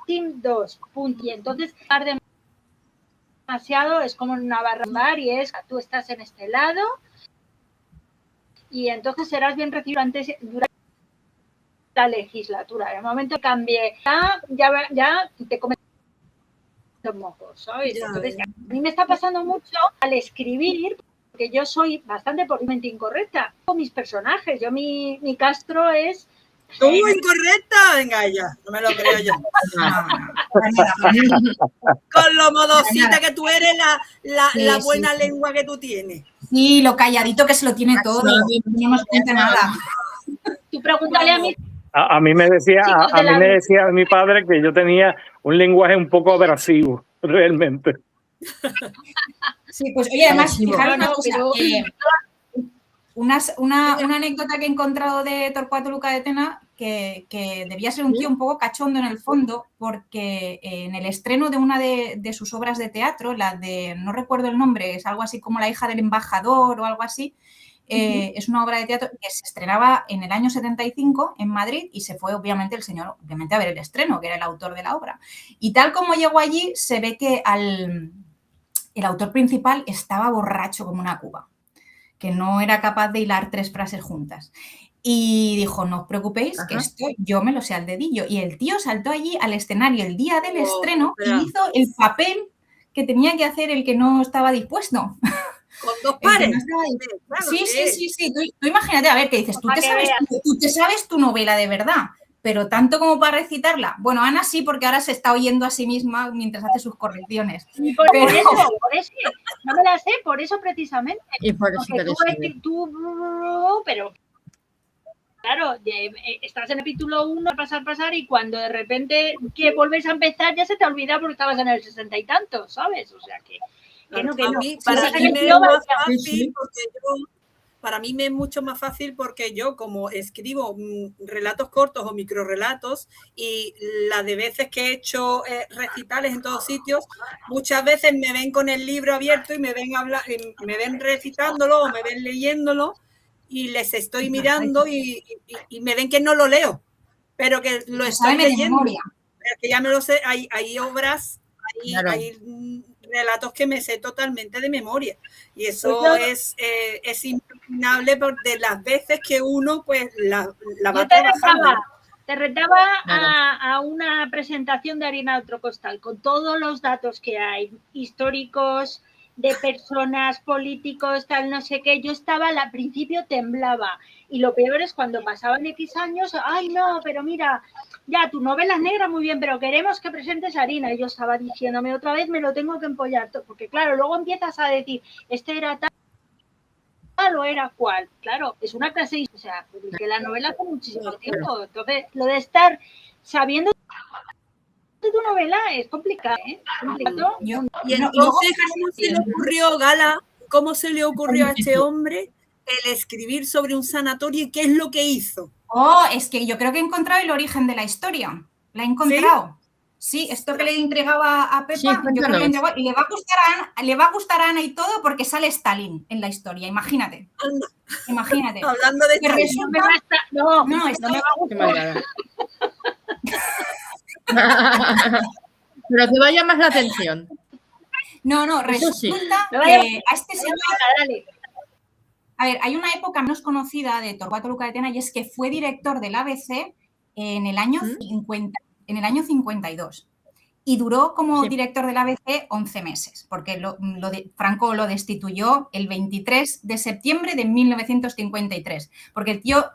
team 2, punto. Y entonces estar demasiado es como en una barra y es tú estás en este lado y entonces serás bien recibido durante la legislatura. En el momento que cambie, ya te comes los mocos, ¿sabes? Entonces, a mí me está pasando mucho al escribir, porque yo soy bastante políticamente incorrecta con mis personajes. Yo, mi Castro es... ¡Tú incorrecta! Venga ya, no me lo creo yo. Con lo modosita que tú eres, la buena lengua que tú tienes. Sí, lo calladito que se lo tiene todo. No nos cuenta nada. Tú pregúntale a mí. A mí me decía mi padre que yo tenía un lenguaje un poco abrasivo, realmente. Sí, pues oye, además, fijaros una cosa, una anécdota que he encontrado de Torcuato Luca de Tena, que debía ser un tío un poco cachondo en el fondo, porque en el estreno de una de sus obras de teatro, la de, no recuerdo el nombre, es algo así como La hija del embajador o algo así, es una obra de teatro que se estrenaba en el año 75 en Madrid y se fue obviamente el señor, obviamente a ver el estreno, que era el autor de la obra. Y tal como llegó allí, se ve que el autor principal estaba borracho como una cuba, que no era capaz de hilar 3 frases juntas. Y dijo, no os preocupéis, que esto yo me lo sé al dedillo. Y el tío saltó allí al escenario el día del estreno y hizo el papel que tenía que hacer el que no estaba dispuesto. Con 2 pares. Claro, sí. Tú imagínate, a ver, ¿qué dices? Tú te sabes tu novela de verdad, pero tanto como para recitarla. Bueno, Ana sí, porque ahora se está oyendo a sí misma mientras hace sus correcciones. Y por eso, no me la sé, por eso precisamente. Y por eso pero claro, estás en el capítulo 1, pasar, y cuando de repente que vuelves a empezar ya se te olvida porque estabas en el 60 y tantos, ¿sabes? O sea que no. Para mí me es más fácil porque para mí me es mucho más fácil porque yo, como escribo relatos cortos o microrelatos, y las de veces que he hecho recitales en todos sitios, muchas veces me ven con el libro abierto y me ven recitándolo o me ven leyéndolo, y les estoy mirando y me ven que no lo leo, pero que lo estoy leyendo. Que ya me lo sé, hay obras, hay relatos que me sé totalmente de memoria, y eso es inimaginable de las veces que uno pues la va trabajando. Te retaba a una presentación de Harina de otro costal, con todos los datos que hay, históricos, de personas, políticos, tal, no sé qué. Yo estaba, al principio temblaba, y lo peor es cuando pasaban X años, ay no, pero mira, ya, tu novela es negra, muy bien, pero queremos que presentes a Harina. Y yo estaba diciéndome otra vez, me lo tengo que empollar, porque claro, luego empiezas a decir, este era tal o era cual. Claro, es una clase, o sea, que la novela hace muchísimo tiempo. Entonces, lo de estar sabiendo de tu novela es complicado, ¿eh? Y entonces, ¿cómo se le ocurrió, Gala, cómo se le ocurrió a este hombre el escribir sobre un sanatorio y qué es lo que hizo? Oh, es que yo creo que he encontrado el origen de la historia. La he encontrado. Sí, esto que le entregaba a Pepa, yo creo que le va a gustar a Ana y todo, porque sale Stalin en la historia, imagínate. Imagínate. Hablando de Stalin. Resulta... No me va a gustar. Pero te va a llamar la atención. No, resulta que a este señor... A ver, hay una época menos conocida de Torcuato Luca de Tena, y es que fue director del ABC en el año 52. Y duró como director del ABC 11 meses, porque Franco lo destituyó el 23 de septiembre de 1953, porque el tío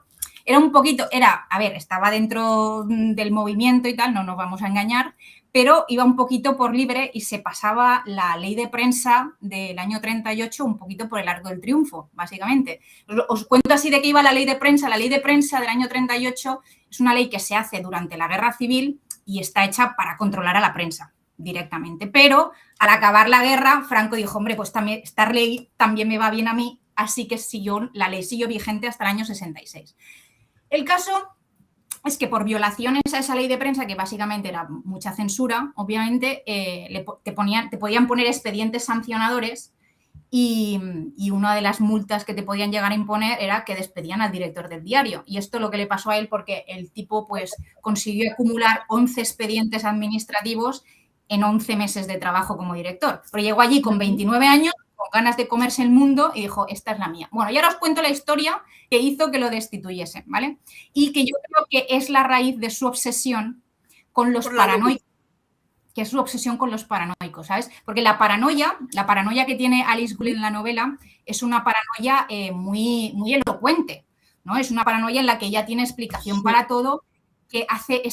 era un poquito, estaba dentro del movimiento y tal, no nos vamos a engañar, pero iba un poquito por libre y se pasaba la ley de prensa del año 38 un poquito por el arco del triunfo, básicamente. Os cuento así de qué iba la ley de prensa. La ley de prensa del año 38 es una ley que se hace durante la Guerra Civil y está hecha para controlar a la prensa directamente. Pero al acabar la guerra, Franco dijo, hombre, pues también, esta ley también me va bien a mí, así que la ley siguió vigente hasta el año 66. El caso es que por violaciones a esa ley de prensa, que básicamente era mucha censura, obviamente, te podían poner expedientes sancionadores, y una de las multas que te podían llegar a imponer era que despedían al director del diario. Y esto es lo que le pasó a él, porque el tipo pues consiguió acumular 11 expedientes administrativos en 11 meses de trabajo como director. Pero llegó allí con 29 años, con ganas de comerse el mundo, y dijo, esta es la mía. Bueno, y ahora os cuento la historia que hizo que lo destituyesen, ¿vale? Y que yo creo que es la raíz de su obsesión con los paranoicos, ¿sabes? Porque la paranoia que tiene Alice Gould en la novela es una paranoia muy, muy elocuente, ¿no? Es una paranoia en la que ella tiene explicación para todo, que hace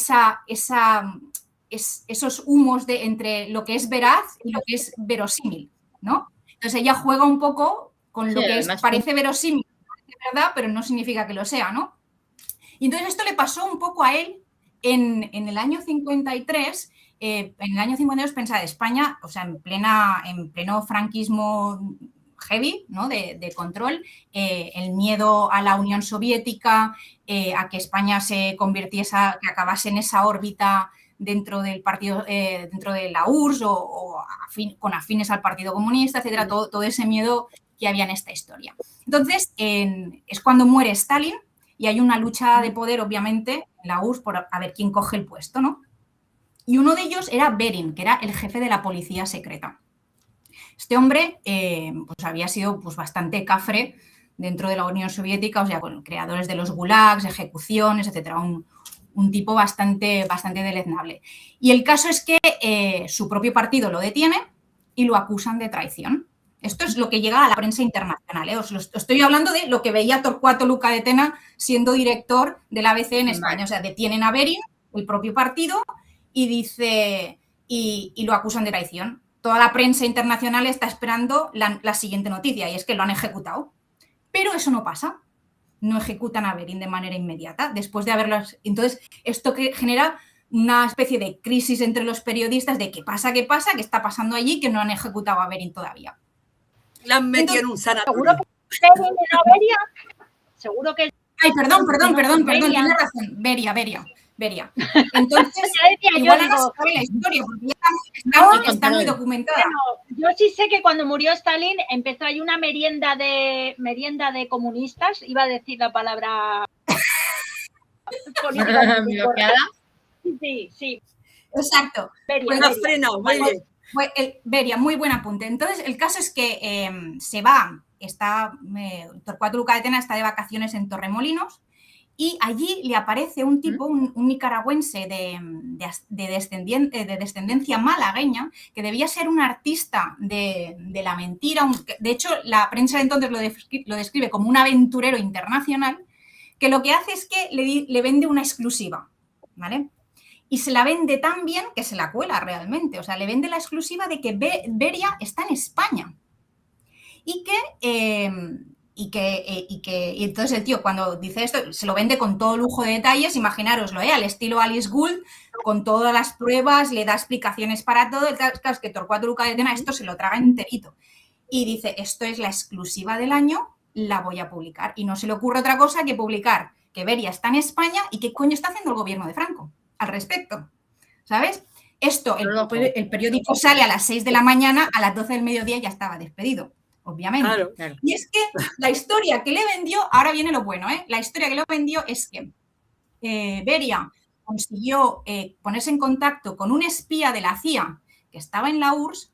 esos humos entre lo que es veraz y lo que es verosímil, ¿no? Entonces ella juega un poco con lo que parece verosímil, de verdad, pero no significa que lo sea, ¿no? Y entonces esto le pasó un poco a él en el año 53. En el año 52, pensad, España, o sea, en pleno franquismo heavy, ¿no? de control, el miedo a la Unión Soviética, a que España se convirtiese, que acabase en esa órbita dentro del partido, dentro de la URSS con afines al Partido Comunista, etcétera, todo ese miedo que había en esta historia. Entonces, es cuando muere Stalin y hay una lucha de poder, obviamente, en la URSS por a ver quién coge el puesto, ¿no? Y uno de ellos era Berin, que era el jefe de la policía secreta. Este hombre pues había sido pues, bastante cafre dentro de la Unión Soviética, o sea, con creadores de los gulags, ejecuciones, etcétera, un tipo bastante deleznable. Y el caso es que su propio partido lo detiene y lo acusan de traición. Esto es lo que llega a la prensa internacional, ¿eh? Os estoy hablando de lo que veía Torcuato Luca de Tena siendo director del ABC en España. O sea, detienen a Berin, el propio partido, y dice y lo acusan de traición. Toda la prensa internacional está esperando la siguiente noticia, y es que lo han ejecutado. Pero eso no pasa. No ejecutan a Berin de manera inmediata, después de haberlos... Entonces, esto que genera una especie de crisis entre los periodistas de ¿qué pasa? ¿Qué está pasando allí? Que no han ejecutado a Berin todavía. La han metido en un sanatorio. Beria, seguro que... Ay, perdón, Beria. tienes razón. Beria. Entonces, Ya decía igual yo, no digo, sabe la historia, porque ya está muy documentada. bueno, yo sí sé que cuando murió Stalin empezó ahí una merienda de comunistas, iba a decir la palabra política bloqueada. Sí. Exacto. Beria, Has frenado, muy bien. Beria, muy buen apunte. Entonces, el caso es que se va, Torcuato Luca de Tena está de vacaciones en Torremolinos y allí le aparece un tipo, un nicaragüense de descendencia malagueña, que debía ser un artista de la mentira. De hecho, la prensa de entonces lo describe como un aventurero internacional, que lo que hace es que le vende una exclusiva, ¿vale? Y se la vende tan bien que se la cuela realmente. O sea, le vende la exclusiva de que Beria está en España. Y entonces el tío, cuando dice esto, se lo vende con todo lujo de detalles, imaginároslo, al estilo Alice Gould, con todas las pruebas, le da explicaciones para todo. El caso es que Torcuato Luca de Tena esto se lo traga enterito. Y dice, esto es la exclusiva del año, la voy a publicar. Y no se le ocurre otra cosa que publicar que Beria está en España y qué coño está haciendo el gobierno de Franco al respecto, ¿sabes? Esto, el periódico sale a las 6 de la mañana, a las 12 del mediodía ya estaba despedido, obviamente. Claro. Y es que la historia que le vendió, ahora viene lo bueno, la historia que le vendió es que Beria consiguió ponerse en contacto con un espía de la CIA que estaba en la URSS,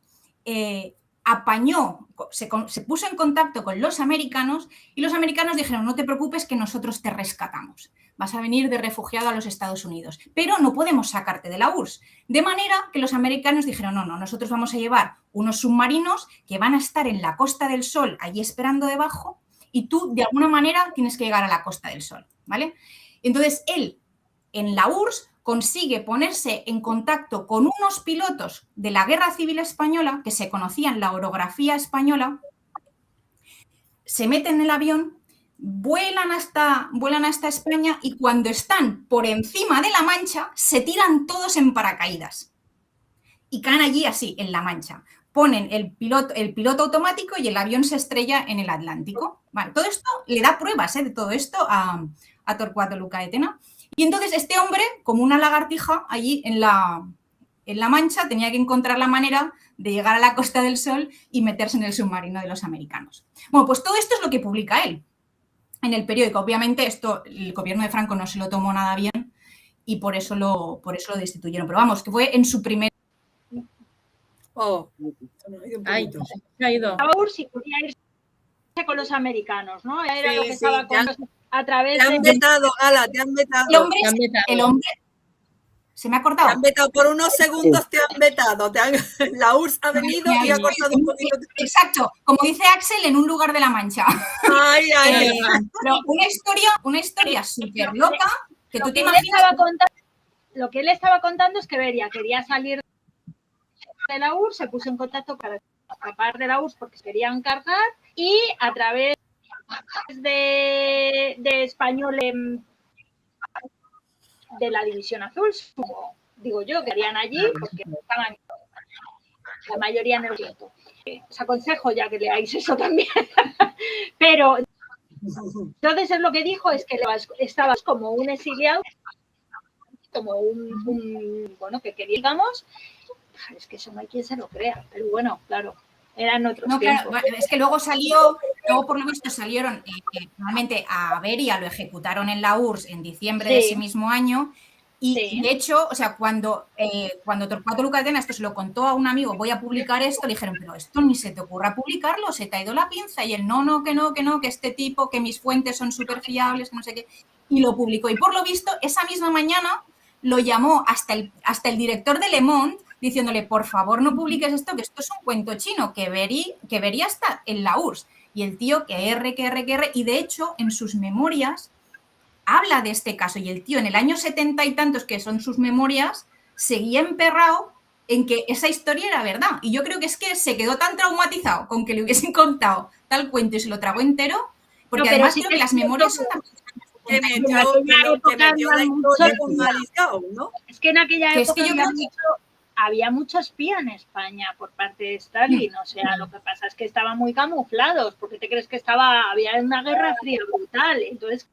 se puso en contacto con los americanos y los americanos dijeron, no te preocupes que nosotros te rescatamos. Vas a venir de refugiado a los Estados Unidos, pero no podemos sacarte de la URSS. De manera que los americanos dijeron, no, nosotros vamos a llevar unos submarinos que van a estar en la Costa del Sol, allí esperando debajo, y tú, de alguna manera, tienes que llegar a la Costa del Sol, ¿vale? Entonces, él, en la URSS, consigue ponerse en contacto con unos pilotos de la Guerra Civil Española que se conocían la orografía española, se meten en el avión, vuelan hasta España y cuando están por encima de La Mancha se tiran todos en paracaídas y caen allí así, en La Mancha. Ponen el piloto automático y el avión se estrella en el Atlántico. Vale, todo esto le da pruebas de todo esto a Torcuato Luca de Tena. Y entonces este hombre, como una lagartija, allí en La Mancha, tenía que encontrar la manera de llegar a la Costa del Sol y meterse en el submarino de los americanos. Bueno, pues todo esto es lo que publica él en el periódico. Obviamente esto el gobierno de Franco no se lo tomó nada bien y por eso lo destituyeron. Pero vamos, que fue en su primer... Se ha ido. Si podía irse con los americanos, ¿no? Era lo que estaba a través de... Te han vetado, Gala, te han vetado. El hombre se me ha cortado. Te han vetado por unos segundos, te han vetado. La URSS ha venido y ha cortado un poquito. Exacto, como dice Axel, en un lugar de La Mancha. Pero una historia súper loca que tú te imaginas. Lo que él estaba contando es que Beria quería salir de la URSS, se puso en contacto para escapar de la URSS porque se querían cargar y a través de españoles de la División Azul, como digo yo, que harían allí porque estaban la mayoría en el tiempo. Os aconsejo ya que leáis eso también. Pero entonces es lo que dijo, es que estabas como un exiliado, como un bueno, que queríamos. Es que eso no hay quien se lo crea, pero bueno, claro, eran otros tiempos. Claro, es que luego por lo visto salieron, normalmente a Beria lo ejecutaron en la URSS en diciembre de ese mismo año y de hecho, o sea, cuando Torcuato Luca de Tena esto se lo contó a un amigo, voy a publicar esto, le dijeron, pero esto ni se te ocurra publicarlo, se te ha ido la pinza y él, que este tipo, que mis fuentes son súper fiables, que no sé qué, y lo publicó. Y por lo visto, esa misma mañana lo llamó hasta el director de Le Monde diciéndole, por favor, no publiques esto, que esto es un cuento chino, que Beria está en la URSS. Y el tío que R, y de hecho, en sus memorias, habla de este caso. Y el tío, en el año 70 y tantos, que son sus memorias, seguía emperrado en que esa historia era verdad. Y yo creo que es que se quedó tan traumatizado con que le hubiesen contado tal cuento y se lo tragó entero, porque además creo que las memorias son tan... Es que en aquella época Es que en aquella época había mucho había mucho espía en España por parte de Stalin, o sea, lo que pasa es que estaban muy camuflados, porque te crees que había una guerra fría brutal, entonces,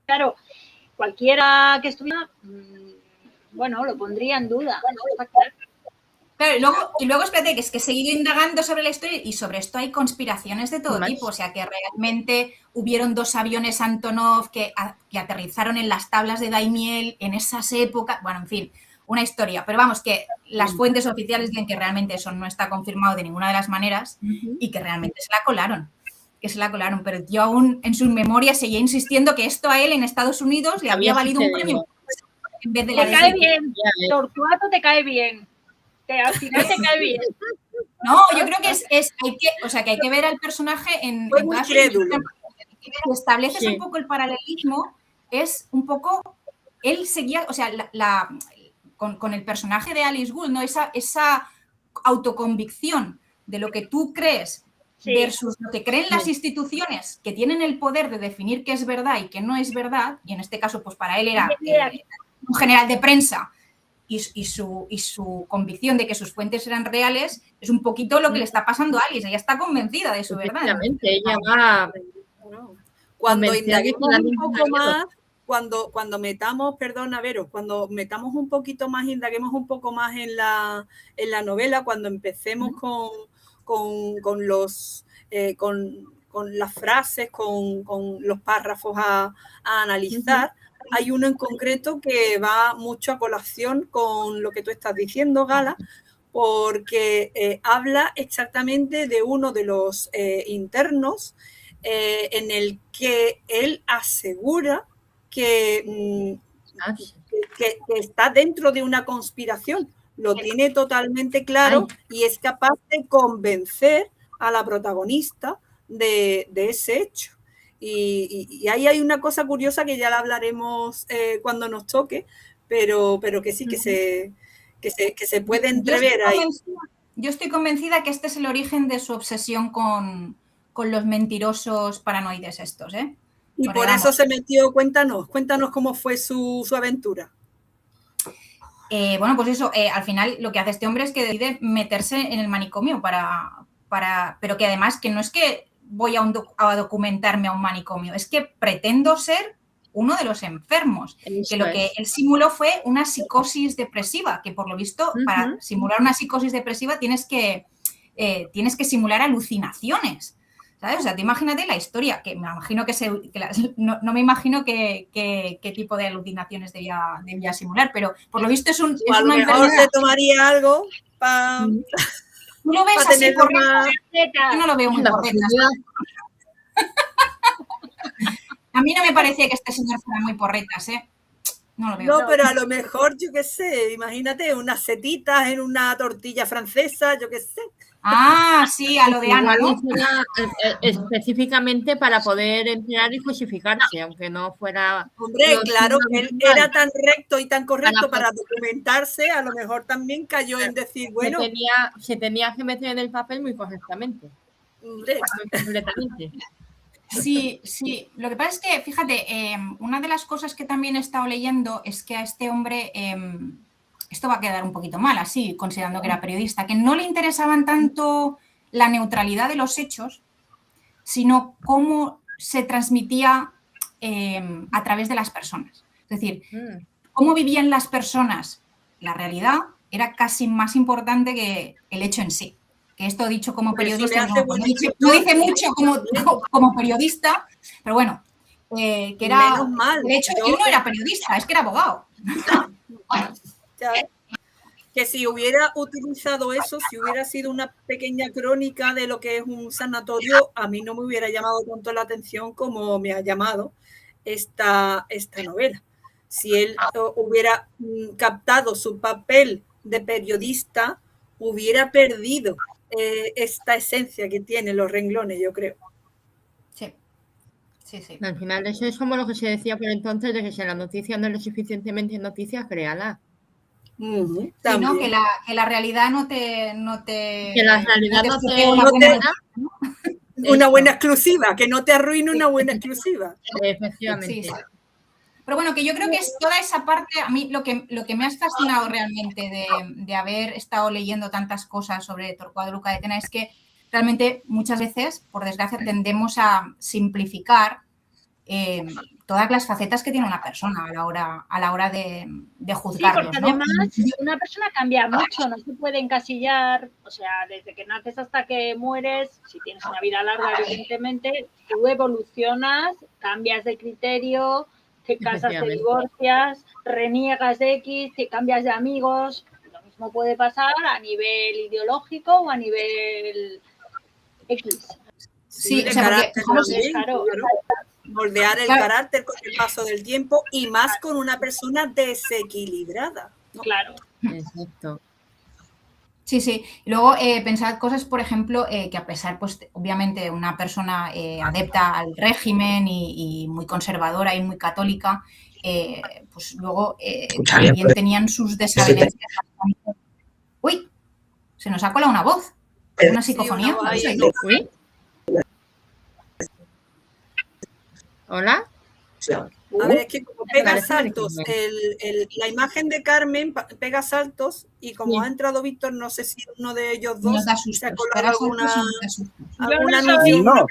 claro, cualquiera que estuviera, bueno, lo pondría en duda, eso está claro. Claro, y luego espérate, que es que he seguido indagando sobre la historia y sobre esto hay conspiraciones de todo tipo, o sea, que realmente hubieron 2 aviones Antonov que aterrizaron en las tablas de Daimiel en esas épocas, bueno, en fin, una historia, pero vamos, que las fuentes oficiales dicen que realmente eso no está confirmado de ninguna de las maneras y que realmente se la colaron, pero yo aún en sus memorias seguía insistiendo que esto a él en Estados Unidos le había valido un premio en vez de la Te cae bien, Torcuato te cae bien. Al final te cae bien. No, yo creo que hay que ver al personaje en todas sus si estableces un poco el paralelismo, es un poco, él seguía, o sea, con el personaje de Alice Gould, ¿no? Esa autoconvicción de lo que tú crees versus lo que creen las instituciones que tienen el poder de definir qué es verdad y qué no es verdad, y en este caso, pues para él era un general de prensa, y su convicción de que sus fuentes eran reales, es un poquito lo que le está pasando a Alice. Ella está convencida de su verdad. Ella va... Cuando indaguemos un poco más, cuando metamos, perdona, Vero, cuando metamos un poquito más, indaguemos un poco más en la novela, cuando empecemos con las frases, con los párrafos a analizar, hay uno en concreto que va mucho a colación con lo que tú estás diciendo, Gala, porque habla exactamente de uno de los internos en el que él asegura que está dentro de una conspiración. Lo tiene totalmente claro y es capaz de convencer a la protagonista de ese hecho. Y ahí hay una cosa curiosa que ya la hablaremos cuando nos toque, pero que sí, que se puede entrever ahí. Yo estoy convencida que este es el origen de su obsesión con los mentirosos paranoides estos, ¿eh? Y por eso se metió, cuéntanos cómo fue su aventura. Bueno, pues eso, al final lo que hace este hombre es que decide meterse en el manicomio pero que además que no es que voy a documentarme a un manicomio, es que pretendo ser uno de los enfermos, que lo que él simuló fue una psicosis depresiva, que por lo visto para simular una psicosis depresiva tienes que simular alucinaciones, ¿sabes? O sea, te imagínate la historia, que me imagino no me imagino qué tipo de alucinaciones debía simular, pero por lo visto es una mejor se tomaría algo para... ¿Tú lo ves así correcta? Yo no lo veo muy correcta. A mí no me parecía que este señor fuera muy porretas, ¿eh? No lo veo. No, pero a lo mejor, yo qué sé, imagínate, unas setitas en una tortilla francesa, yo qué sé. Ah, sí, a lo de Ana, ¿no? Específicamente para poder entrar y justificarse, aunque no fuera... Hombre, claro, él era tan recto y tan correcto para documentarse, a lo mejor también cayó en decir, bueno... Se tenía que meter en el papel muy correctamente. Hombre. Completamente. Sí. Lo que pasa es que, fíjate, una de las cosas que también he estado leyendo es que a este hombre... esto va a quedar un poquito mal, así, considerando que era periodista, que no le interesaban tanto la neutralidad de los hechos, sino cómo se transmitía a través de las personas. Es decir, cómo vivían las personas la realidad era casi más importante que el hecho en sí. Que esto dicho como periodista, no dice mucho como periodista, pero bueno, que era... Menos mal. De hecho, él no era periodista, es que era abogado. Que si hubiera utilizado eso, si hubiera sido una pequeña crónica de lo que es un sanatorio, a mí no me hubiera llamado tanto la atención como me ha llamado esta novela. Si él hubiera captado su papel de periodista, hubiera perdido esta esencia que tienen los renglones, yo creo. Sí. Al final eso es como lo que se decía por entonces, de que si la noticia no es lo suficientemente noticia, créala. Sí, ¿no? Que la realidad no te que la realidad no una buena exclusiva, que no te arruine una buena exclusiva. Efectivamente. Sí. Pero bueno, que yo creo que es toda esa parte, a mí lo que me ha fascinado realmente de haber estado leyendo tantas cosas sobre Torcuato Luca de Tena es que realmente muchas veces, por desgracia, tendemos a simplificar todas las facetas que tiene una persona a la hora de juzgarlos. Sí, porque además una persona cambia mucho, no se puede encasillar, o sea, desde que naces hasta que mueres, si tienes una vida larga, evidentemente, tú evolucionas, cambias de criterio, te casas, te divorcias, reniegas de X, te cambias de amigos. Lo mismo puede pasar a nivel ideológico o a nivel X. Sí, de o sea, carácter también, claro. Moldear el carácter con el paso del tiempo y más con una persona desequilibrada, ¿no? Claro. Exacto. Sí, sí. Luego pensad cosas, por ejemplo, que a pesar, pues obviamente, una persona adepta al régimen y muy conservadora y muy católica, pues luego también tenían sus desavenencias. Uy, se nos ha colado una voz. Una psicofonía. Uy. Hola. A ver, es que como pega saltos, la imagen de Carmen pega saltos y como ha entrado Víctor, no sé si uno de ellos dos se ha colado alguna anuncio. No.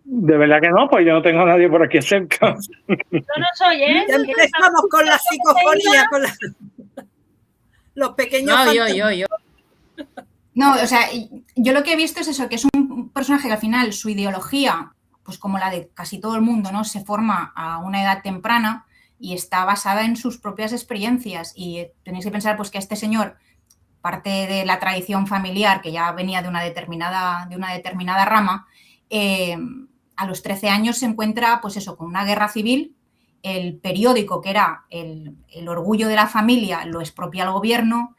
De verdad que no, pues yo no tengo a nadie por aquí cerca. Yo no soy, ¿eh? Ya empezamos con la psicofonía, con los pequeños yo. No, o sea, yo lo que he visto es eso, que es un personaje que al final su ideología, pues como la de casi todo el mundo, ¿no? Se forma a una edad temprana y está basada en sus propias experiencias. Y tenéis que pensar pues que este señor, parte de la tradición familiar, que ya venía de una determinada rama, a los 13 años se encuentra, pues eso, con una guerra civil. El periódico, que era el orgullo de la familia, lo expropia el gobierno,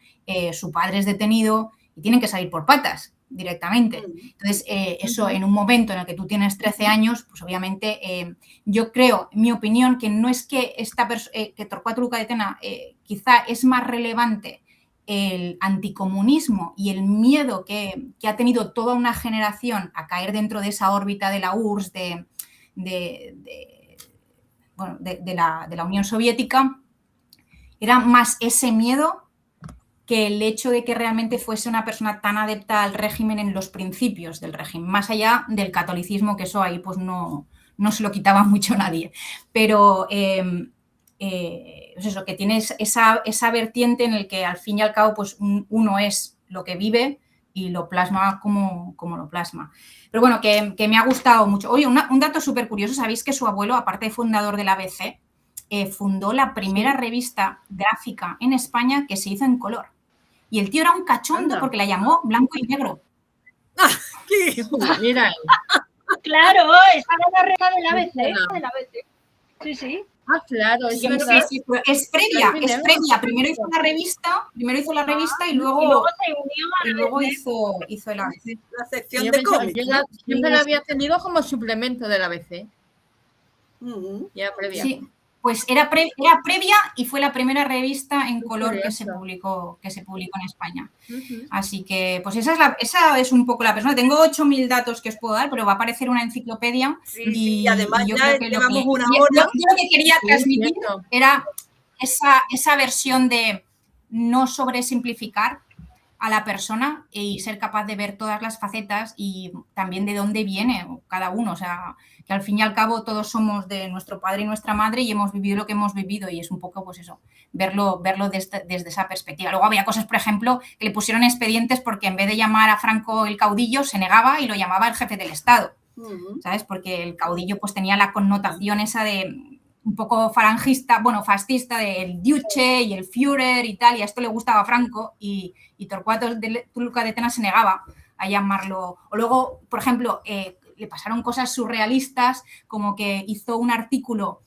su padre es detenido y tienen que salir por patas directamente. Entonces, eso en un momento en el que tú tienes 13 años, pues obviamente yo creo, en mi opinión, que no es que que Torcuato Luca de Tena quizá es más relevante el anticomunismo y el miedo que ha tenido toda una generación a caer dentro de esa órbita de la URSS, de la Unión Soviética, era más ese miedo que el hecho de que realmente fuese una persona tan adepta al régimen en los principios del régimen, más allá del catolicismo, que eso ahí pues no se lo quitaba mucho nadie. Pero pues eso, que tienes esa vertiente en el que al fin y al cabo pues uno es lo que vive y lo plasma como lo plasma. Pero bueno, que me ha gustado mucho. Oye, un dato súper curioso, ¿sabéis que su abuelo, aparte de fundador de la ABC, fundó la primera revista gráfica en España que se hizo en color? Y el tío era un cachondo porque la llamó Blanco y Negro. Mira. Claro, estaba en la revista de la ABC. Sí, sí. Ah, claro, sí, es previa. Primero hizo la revista y luego hizo la sección de cómics. Yo siempre la había tenido como suplemento de la ABC. Ya previa. Sí, pues era previa y fue la primera revista en color que se publicó en España. Así que, pues esa es un poco la persona. Tengo 8.000 datos que os puedo dar, pero va a aparecer una enciclopedia. Y además yo ya creo que llevamos una hora. Yo lo que quería transmitir era esa versión de no sobresimplificar a la persona y ser capaz de ver todas las facetas y también de dónde viene cada uno. O sea, que al fin y al cabo todos somos de nuestro padre y nuestra madre y hemos vivido lo que hemos vivido y es un poco, pues eso, verlo desde esa perspectiva. Luego había cosas, por ejemplo, que le pusieron expedientes porque en vez de llamar a Franco el caudillo, se negaba y lo llamaba el jefe del Estado, ¿sabes? Porque el caudillo pues tenía la connotación esa de un poco fascista del Duce y el Führer y tal, y a esto le gustaba a Franco y Torcuato Luca de Tena se negaba a llamarlo. O luego, por ejemplo, le pasaron cosas surrealistas, como que hizo un artículo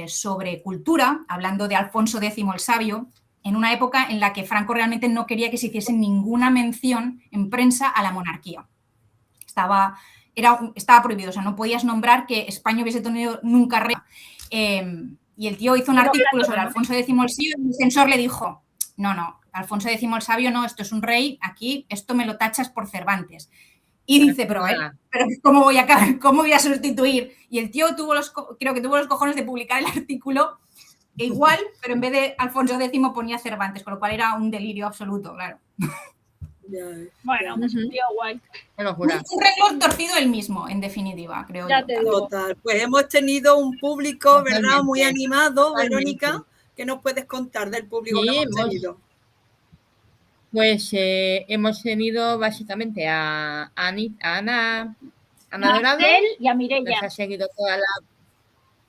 sobre cultura, hablando de Alfonso X el Sabio, en una época en la que Franco realmente no quería que se hiciese ninguna mención en prensa a la monarquía. Estaba prohibido, o sea, no podías nombrar que España hubiese tenido nunca rey. Y el tío hizo un artículo sobre Alfonso X el Sabio y el censor le dijo, no, Alfonso X el Sabio no, esto es un rey, aquí esto me lo tachas por Cervantes. Y dice, pero ¿cómo voy a sustituir? Y el tío creo que tuvo los cojones de publicar el artículo igual, pero en vez de Alfonso X ponía Cervantes, con lo cual era un delirio absoluto, claro. Bueno, es un tío guay. Qué locura. Un reloj torcido el mismo, en definitiva, creo Ya yo. te digo. Total. Pues hemos tenido un público, ¿verdad? Totalmente. Muy animado, Totalmente. Verónica. ¿Qué nos puedes contar del público Sí, que hemos tenido? Pues hemos tenido básicamente a Ana Dorado, Axel y a nos Mireia. ha seguido toda la...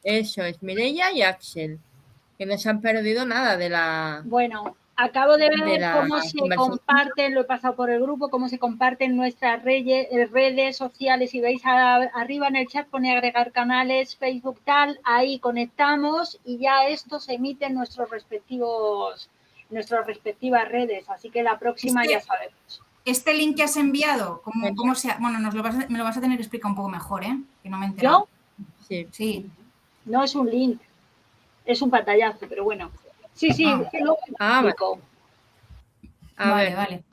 Eso es, Mireia y Axel, que no se han perdido nada de la... Bueno, acabo de De ver la cómo se conversación. comparten, lo he pasado por el grupo, cómo se comparten nuestras redes sociales. Si veis arriba en el chat pone agregar canales, Facebook tal, ahí conectamos y ya esto se emite en nuestras respectivas redes. Así que la próxima ya sabemos. Este link que has enviado, ¿cómo se bueno, me lo vas a tener que explicar un poco mejor, que no me he enterado. ¿Yo? Sí. Sí. No es un link, es un pantallazo, pero bueno. Sí, luego Vale. explico. Vale.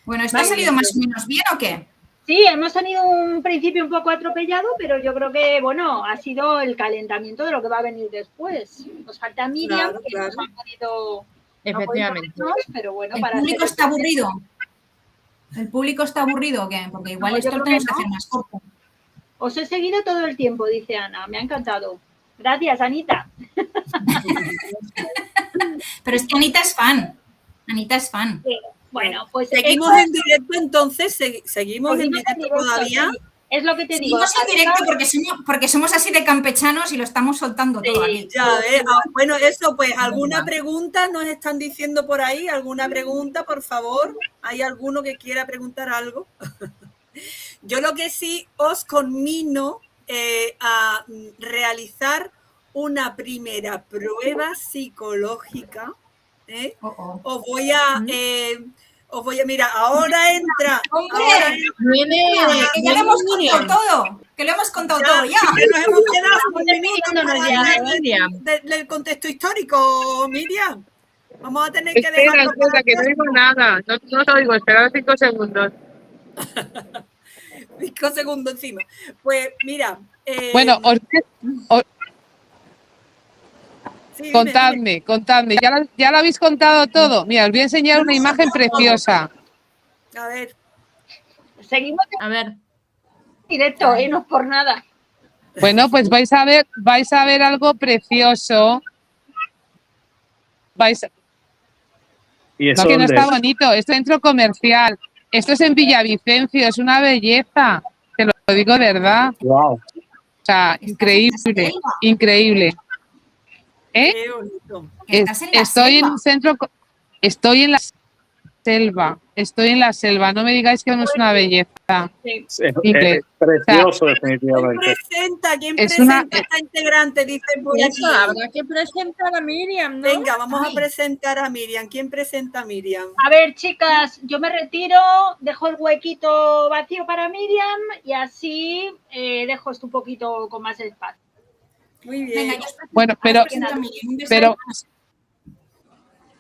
Bueno, ¿esto Vale. ha salido más o menos bien o qué? Sí, hemos tenido un principio un poco atropellado, pero yo creo que, bueno, ha sido el calentamiento de lo que va a venir después. Nos falta Miriam, Claro, que claro. nos ha podido... Efectivamente. No, pero bueno, ¿El para público hacer- está aburrido? ¿El público está aburrido o qué? Porque igual No, yo esto creo lo tenemos que que no. hacer más corto. Os he seguido todo el tiempo, dice Ana. Me ha encantado. Gracias, Anita. Pero es que Anita es fan. Bueno, pues Seguimos en directo entonces, seguimos en directo todavía. sí. Es lo que te digo. Seguimos en directo porque somos así de campechanos y lo estamos soltando todo aquí. Ya ves. Bueno, eso, pues, ¿alguna pregunta nos están diciendo por ahí? ¿Alguna pregunta, por favor? ¿Hay alguno que quiera preguntar algo? Yo lo que sí os conmino a realizar una primera prueba psicológica. Os voy a, mira, ahora entra. ¡Hombre! Viene- Que ya lo hemos contado todo. Que lo hemos contado todo ya. Que nos hemos quedado un minuto Despidiéndonos para ya, hablar Miriam. del contexto histórico, Miriam. Vamos a tener que Espera, dejarlo para que no digo nada. No os oigo, esperad 5 segundos. 5 segundos encima. Pues mira. Bueno, sí, dime, contadme. ¿Ya lo habéis contado todo? Mira, os voy a enseñar una imagen preciosa. A ver. Seguimos A ver, en directo, no es por nada. Bueno, pues vais a ver algo precioso. ¿Y eso No, que no dónde está es? bonito. Esto es centro comercial. Esto es en Villavicencio. Es una belleza. Te lo digo de verdad. Wow. O sea, increíble, increíble. Qué bonito. Estás en la Estoy en selva. un centro. Estoy en la selva. No me digáis que no es una belleza. Es Inglés. precioso, ¿Quién definitivamente. presenta? ¿Quién Es presenta una- esta integrante? Dicen por aquí. eso habrá que presentar a Miriam, ¿no? Venga, vamos Ay. a presentar a Miriam. ¿Quién presenta a Miriam? A ver, chicas, yo me retiro, dejo el huequito vacío para Miriam y así dejo esto un poquito con más espacio. Muy bien. Venga, Bueno, yo os presento a Miriam. Un beso.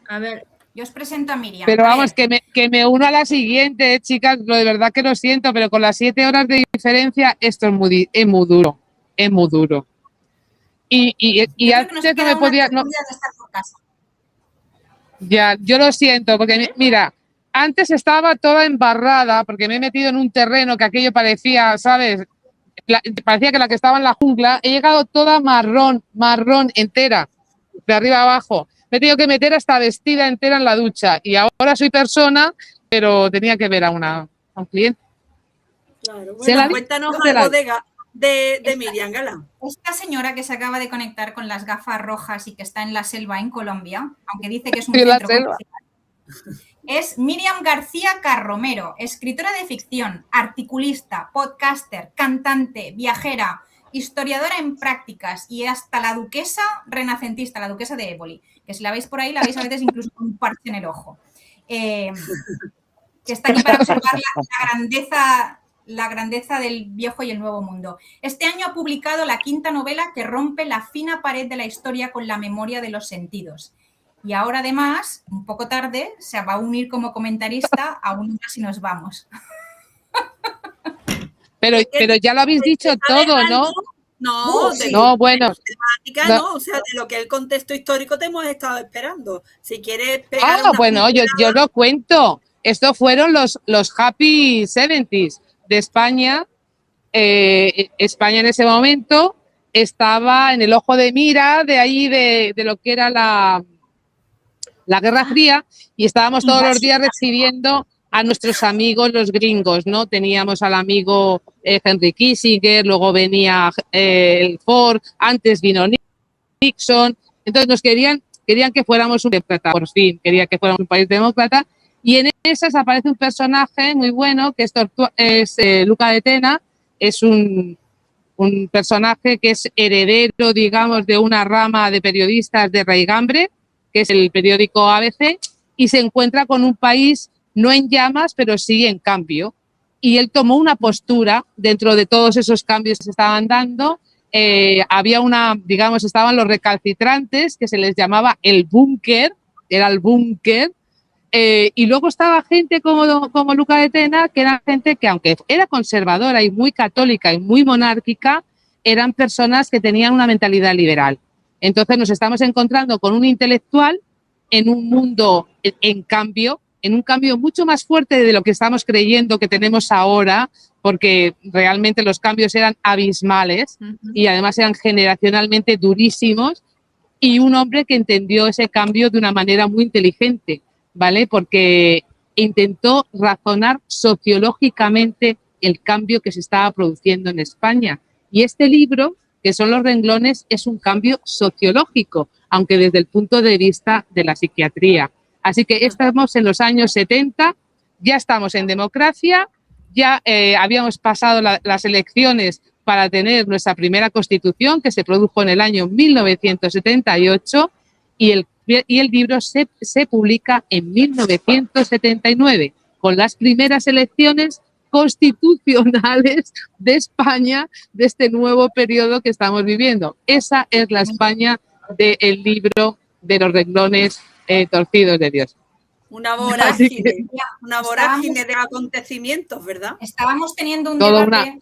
A ver, Yo os presento a Miriam. Pero A ver, vamos, que me uno a la siguiente, chicas. De verdad que lo siento, pero con las 7 horas de diferencia, esto es muy duro. Es muy duro. Y yo creo que nos antes no queda me una podía. oportunidad de estar por casa. Ya, yo lo siento, porque mira, antes estaba toda embarrada, porque me he metido en un terreno que aquello parecía, ¿sabes? Parecía que la que estaba en la jungla. He llegado toda marrón entera, de arriba abajo. Me he tenido que meter hasta vestida entera en la ducha. Y ahora soy persona, pero tenía que ver a un cliente. Claro. ¿Se la Bueno, vi? cuéntanos ¿Se la algo vi? de Miriam Galán. Esta señora que se acaba de conectar con las gafas rojas y que está en la selva en Colombia, aunque dice que es un En la centro selva. comercial, es Miriam García Carromero, escritora de ficción, articulista, podcaster, cantante, viajera, historiadora en prácticas y hasta la duquesa renacentista, la duquesa de Éboli, que si la veis por ahí, la veis a veces incluso con un parche en el ojo. Que está aquí para observar la grandeza del viejo y el nuevo mundo. Este año ha publicado la 5ª novela que rompe la fina pared de la historia con la memoria de los sentidos. Y ahora, además, un poco tarde, se va a unir como comentarista a un Más y nos vamos. Pero ya lo habéis dicho todo, ¿no? No, no, bueno. Temática, no, o sea, de lo que es el contexto histórico te hemos estado esperando. Si quieres pegar bueno, yo lo cuento. Estos fueron los Happy 70s de España. España en ese momento estaba en el ojo de mira de ahí de lo que era la Guerra Fría, y estábamos todos los días recibiendo a nuestros amigos los gringos, ¿no? Teníamos al amigo Henry Kissinger, luego venía el Ford, antes vino Nixon, entonces nos querían que fuéramos un demócrata, por fin, querían que fuéramos un país demócrata, y en esas aparece un personaje muy bueno, que es Luca de Tena, es un personaje que es heredero, digamos, de una rama de periodistas de Raigambre, que es el periódico ABC, y se encuentra con un país no en llamas, pero sí en cambio. Y él tomó una postura dentro de todos esos cambios que se estaban dando. Había estaban los recalcitrantes, que se les llamaba el búnker, era el búnker. Y luego estaba gente como Luca de Tena, que era gente que, aunque era conservadora y muy católica y muy monárquica, eran personas que tenían una mentalidad liberal. Entonces nos estamos encontrando con un intelectual en un mundo en cambio, en un cambio mucho más fuerte de lo que estamos creyendo que tenemos ahora, porque realmente los cambios eran abismales y además eran generacionalmente durísimos, y un hombre que entendió ese cambio de una manera muy inteligente, ¿vale? Porque intentó razonar sociológicamente el cambio que se estaba produciendo en España. Y este libro, que son Los renglones, es un cambio sociológico, aunque desde el punto de vista de la psiquiatría. Así que estamos en los años 70, ya estamos en democracia, ya habíamos pasado las elecciones para tener nuestra primera constitución, que se produjo en el año 1978, y el libro se publica en 1979, con las primeras elecciones constitucionales de España, de este nuevo periodo que estamos viviendo. Esa es la España del libro de Los renglones torcidos de Dios. Una vorágine de acontecimientos, ¿verdad? Estábamos teniendo un debate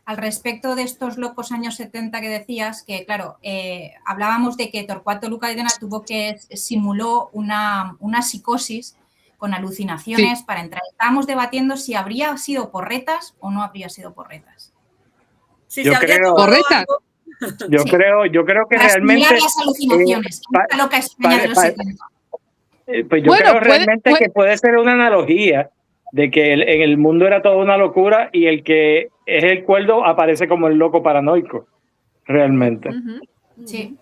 al respecto de estos locos años 70 que decías, que claro, hablábamos de que Torcuato Luca de Tena simuló una psicosis con alucinaciones para entrar. Estábamos debatiendo si habría sido porretas o no habría sido porretas. Sí, yo creo porretas. Yo creo que realmente las alucinaciones, la loca España de los 70. Pues yo creo realmente que puede ser una analogía de que en el mundo era toda una locura y el que es el cuerdo aparece como el loco paranoico, realmente. Sí.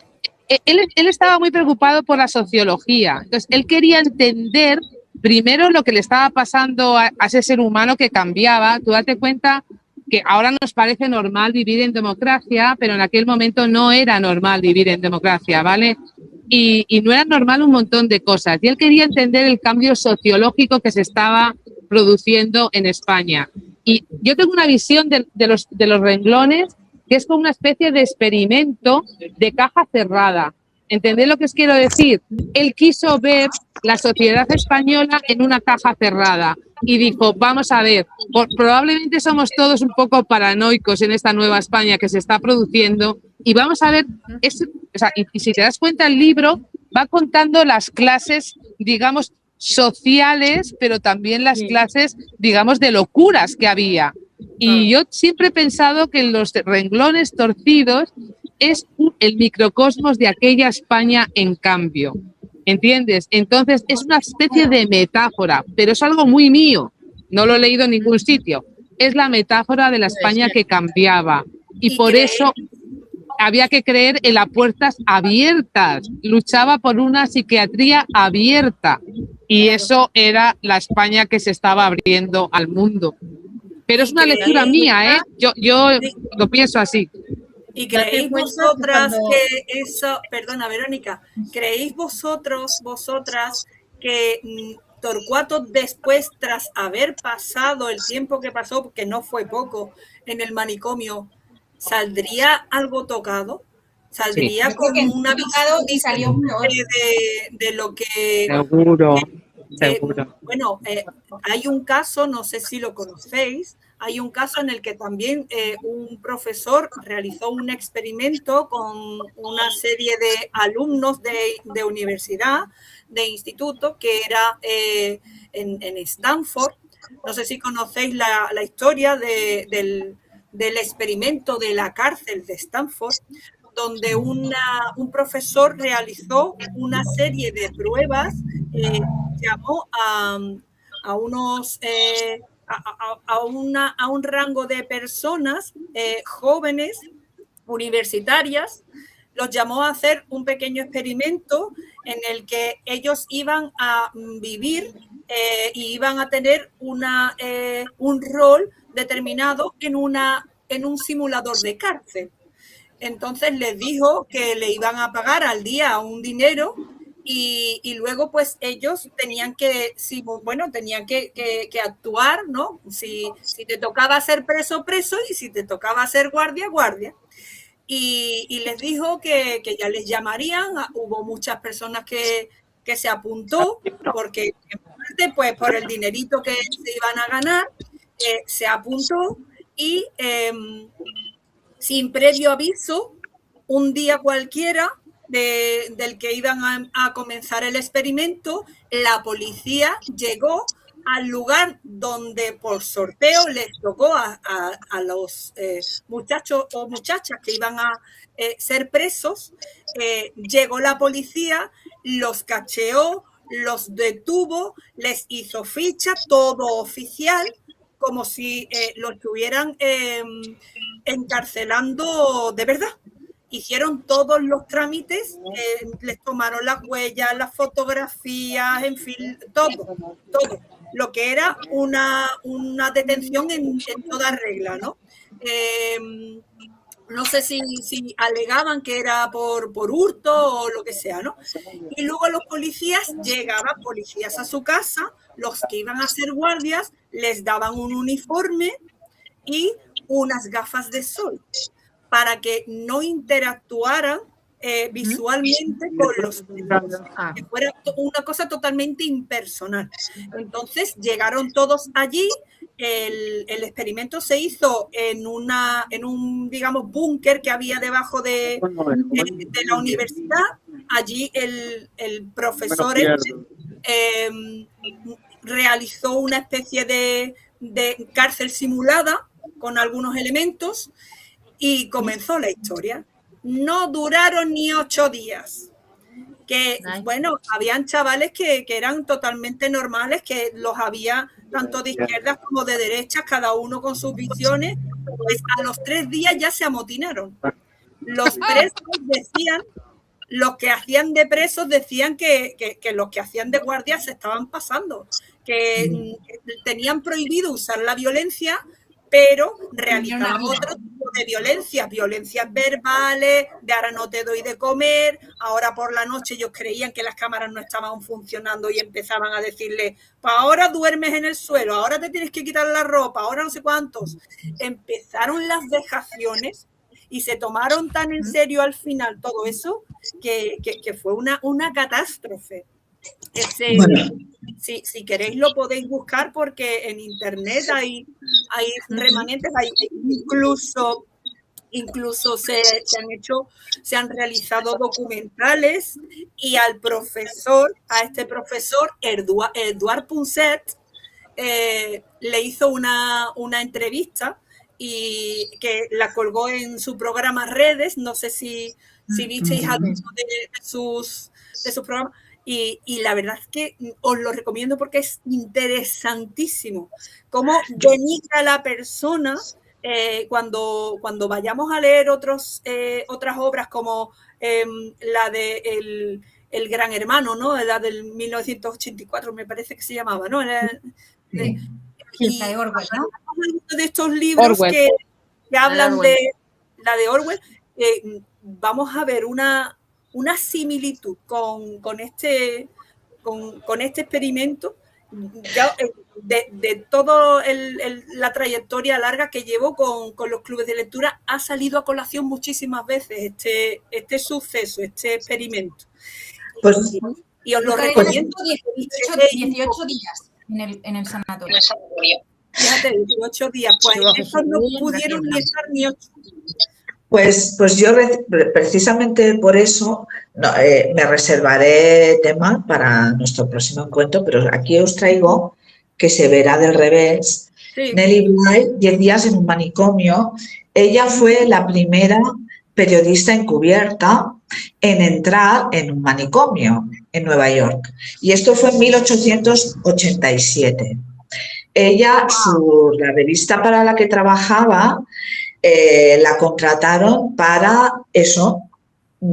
Él estaba muy preocupado por la sociología. Entonces, él quería entender primero lo que le estaba pasando a ese ser humano que cambiaba. Tú date cuenta que ahora nos parece normal vivir en democracia, pero en aquel momento no era normal vivir en democracia, ¿vale? Y no era normal un montón de cosas. Y él quería entender el cambio sociológico que se estaba produciendo en España. Y yo tengo una visión de los renglones que es como una especie de experimento de caja cerrada. ¿Entendéis lo que os quiero decir? Él quiso ver la sociedad española en una caja cerrada y dijo, vamos a ver, probablemente somos todos un poco paranoicos en esta nueva España que se está produciendo y vamos a ver, y si te das cuenta el libro va contando las clases, digamos, sociales, pero también las clases, digamos, de locuras que había. Y yo siempre he pensado que Los renglones torcidos es el microcosmos de aquella España en cambio, ¿entiendes? Entonces es una especie de metáfora, pero es algo muy mío, no lo he leído en ningún sitio, es la metáfora de la España que cambiaba y por eso había que creer en las puertas abiertas, luchaba por una psiquiatría abierta y eso era la España que se estaba abriendo al mundo. Pero es una lectura mía, ¿eh? Yo lo pienso así. ¿Y creéis vosotras que eso, perdona Verónica, creéis vosotras que Torcuato después, tras haber pasado el tiempo que pasó, porque no fue poco, en el manicomio, saldría algo tocado? ¿Saldría con una visión de lo que... Seguro. Bueno, hay un caso, no sé si lo conocéis, hay un caso en el que también un profesor realizó un experimento con una serie de alumnos de universidad, de instituto, que era en Stanford. No sé si conocéis la historia del experimento de la cárcel de Stanford, donde un profesor realizó una serie de pruebas, llamó a un rango de personas jóvenes, universitarias, los llamó a hacer un pequeño experimento en el que ellos iban a vivir y iban a tener un rol determinado en un simulador de cárcel. Entonces les dijo que le iban a pagar al día un dinero y luego pues ellos tenían que actuar, ¿no? Si te tocaba ser preso, y si te tocaba ser guardia. Y les dijo que ya les llamarían. Hubo muchas personas que se apuntó porque pues por el dinerito que se iban a ganar, se apuntó y sin previo aviso, un día cualquiera del que iban a comenzar el experimento, la policía llegó al lugar donde por sorteo les tocó a los muchachos o muchachas que iban a ser presos. Llegó la policía, los cacheó, los detuvo, les hizo ficha, todo oficial, como si lo estuvieran encarcelando de verdad. Hicieron todos los trámites, les tomaron las huellas, las fotografías, en fin, todo. Lo que era una detención en toda regla, ¿no? No sé si alegaban que era por hurto o lo que sea, ¿no? Y luego los policías llegaban, a su casa, los que iban a ser guardias, les daban un uniforme y unas gafas de sol para que no interactuaran visualmente con los presos, que fuera una cosa totalmente impersonal. Entonces llegaron todos allí. El experimento se hizo en un digamos, búnker que había debajo de la universidad. Allí el profesor realizó una especie de cárcel simulada con algunos elementos y comenzó la historia. No duraron ni 8 días. Bueno, habían chavales que eran totalmente normales, que los había tanto de izquierdas como de derechas, cada uno con sus visiones. Pues a los 3 días ya se amotinaron. Los presos decían, los que hacían de presos decían que los que hacían de guardias se estaban pasando, que tenían prohibido usar la violencia, pero realizaban otro tipo de violencias verbales, de ahora no te doy de comer, ahora por la noche ellos creían que las cámaras no estaban funcionando y empezaban a decirle, pues ahora duermes en el suelo, ahora te tienes que quitar la ropa, ahora no sé cuántos. Empezaron las vejaciones y se tomaron tan en serio al final todo eso que fue una catástrofe. Si queréis lo podéis buscar porque en internet hay remanentes, incluso se han realizado documentales y a este profesor Eduard Punset le hizo una entrevista y que la colgó en su programa Redes. No sé si visteis alguno de sus programas. Y la verdad es que os lo recomiendo porque es interesantísimo cómo denigra a la persona. Cuando vayamos a leer otras obras como la de el Gran Hermano, ¿no? La del 1984 me parece que se llamaba, ¿no? La de Orwell, ¿no? De estos libros que hablan de la de Orwell, vamos a ver una similitud con este experimento. Ya, de toda la trayectoria larga que llevo con los clubes de lectura, ha salido a colación muchísimas veces este suceso, este experimento. Pues, y os lo recomiendo. 18 días en el sanatorio. Fíjate, 18 días. Pues estos no pudieron ni estar ni 8. Pues yo precisamente por eso me reservaré tema para nuestro próximo encuentro, pero aquí os traigo, que se verá del revés, sí. Nellie Bly, 10 días en un manicomio. Ella fue la primera periodista encubierta en entrar en un manicomio en Nueva York. Y esto fue en 1887. Ella, la revista para la que trabajaba, la contrataron para eso,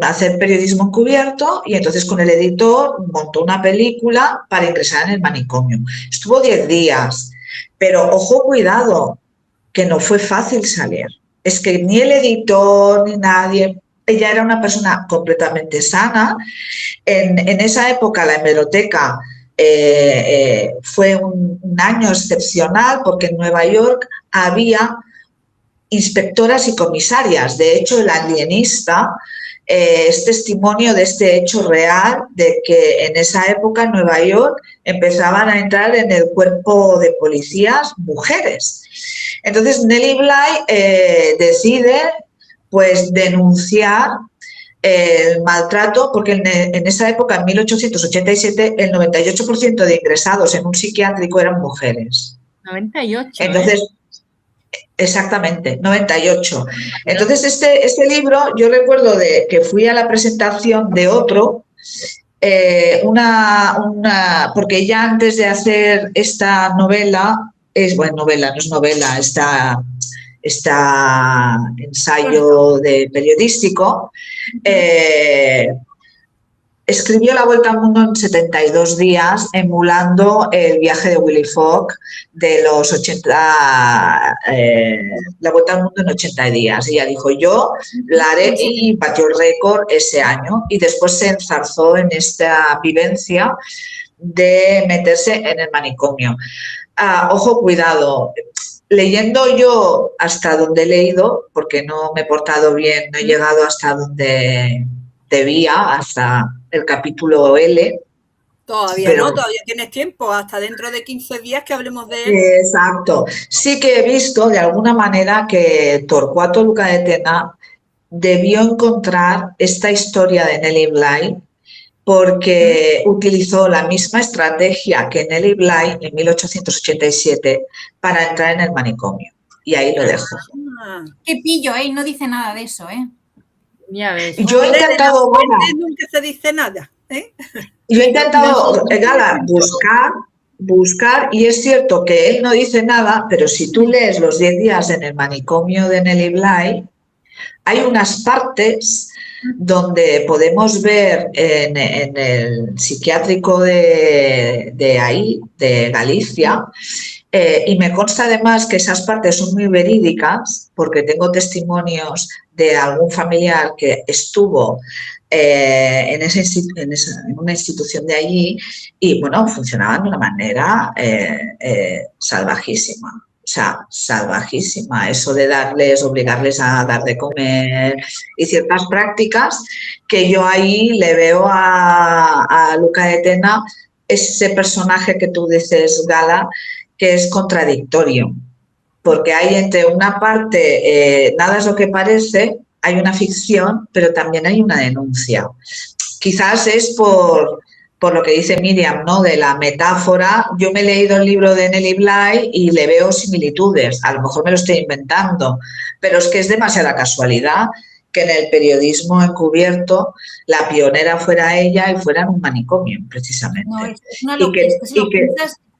hacer periodismo encubierto, y entonces con el editor montó una película para ingresar en el manicomio. Estuvo 10 días, pero ojo, cuidado, que no fue fácil salir. Es que ni el editor ni nadie, ella era una persona completamente sana. En esa época la hemeroteca fue un año excepcional, porque en Nueva York había inspectoras y comisarias. De hecho, El Alienista es testimonio de este hecho real, de que en esa época en Nueva York empezaban a entrar en el cuerpo de policías mujeres. Entonces Nellie Bly decide pues denunciar el maltrato, porque en esa época, en 1887, el 98% de ingresados en un psiquiátrico eran mujeres. 98. Entonces, exactamente, 98. Entonces, este libro, yo recuerdo que fui a la presentación de otro, porque ya antes de hacer esta novela, novela, no es novela, está ensayo periodístico, escribió La Vuelta al Mundo en 72 días, emulando el viaje de Willy Fogg de los 80, La Vuelta al Mundo en 80 días. Y ella dijo, yo la haré, y batió el récord ese año. Y después se enzarzó en esta vivencia de meterse en el manicomio. Ojo, cuidado. Leyendo yo hasta donde he leído, porque no me he portado bien, no he llegado hasta donde debía, hasta el capítulo L. Todavía tienes tiempo, hasta dentro de 15 días que hablemos de él. Exacto. Sí que he visto de alguna manera que Torcuato Luca de Tena debió encontrar esta historia de Nellie Bly, porque utilizó la misma estrategia que Nellie Bly en 1887 para entrar en el manicomio. Y ahí lo dejo. Qué pillo, no dice nada de eso, Ya ves. Yo he intentado, nunca se dice nada, Yo he intentado, Gala, buscar, y es cierto que él no dice nada, pero si tú lees los 10 días en el manicomio de Nellie Bly, hay unas partes donde podemos ver en el psiquiátrico de ahí, de Galicia, y me consta además que esas partes son muy verídicas, porque tengo testimonios de algún familiar que estuvo en una institución de allí, y bueno, funcionaban de una manera salvajísima. O sea, salvajísima, eso de obligarles a dar de comer y ciertas prácticas que yo ahí le veo a Luca de Tena, ese personaje que tú dices, Gala, que es contradictorio, porque hay entre una parte, nada es lo que parece, hay una ficción, pero también hay una denuncia. Quizás es por lo que dice Miriam, ¿no? De la metáfora. Yo me he leído el libro de Nellie Bly y le veo similitudes. A lo mejor me lo estoy inventando, pero es que es demasiada casualidad que en el periodismo encubierto la pionera fuera ella y fuera en un manicomio, precisamente. No, es una locura, es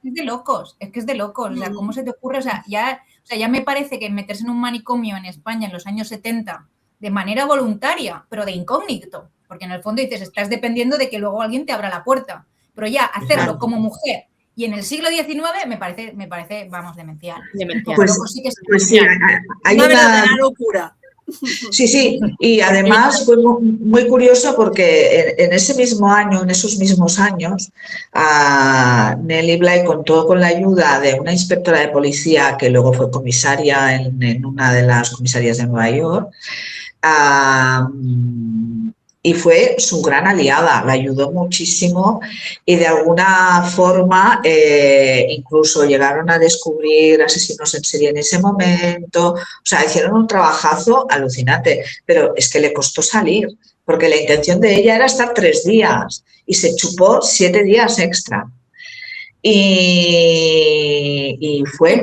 de locos, es que es de locos. O sea, ¿cómo se te ocurre? O sea, ya me parece que meterse en un manicomio en España en los años 70 de manera voluntaria, pero de incógnito, porque en el fondo dices, estás dependiendo de que luego alguien te abra la puerta, pero ya hacerlo como mujer y en el siglo XIX me parece, vamos, demencial. Pues sí, hay una locura. Sí, y además fue muy curioso porque en ese mismo año, en esos mismos años, Nellie Bly contó con la ayuda de una inspectora de policía que luego fue comisaria en una de las comisarías de Nueva York, y fue su gran aliada, la ayudó muchísimo y de alguna forma incluso llegaron a descubrir asesinos en serie en ese momento, o sea, hicieron un trabajazo alucinante, pero es que le costó salir, porque la intención de ella era estar 3 días y se chupó 7 días extra. Y fue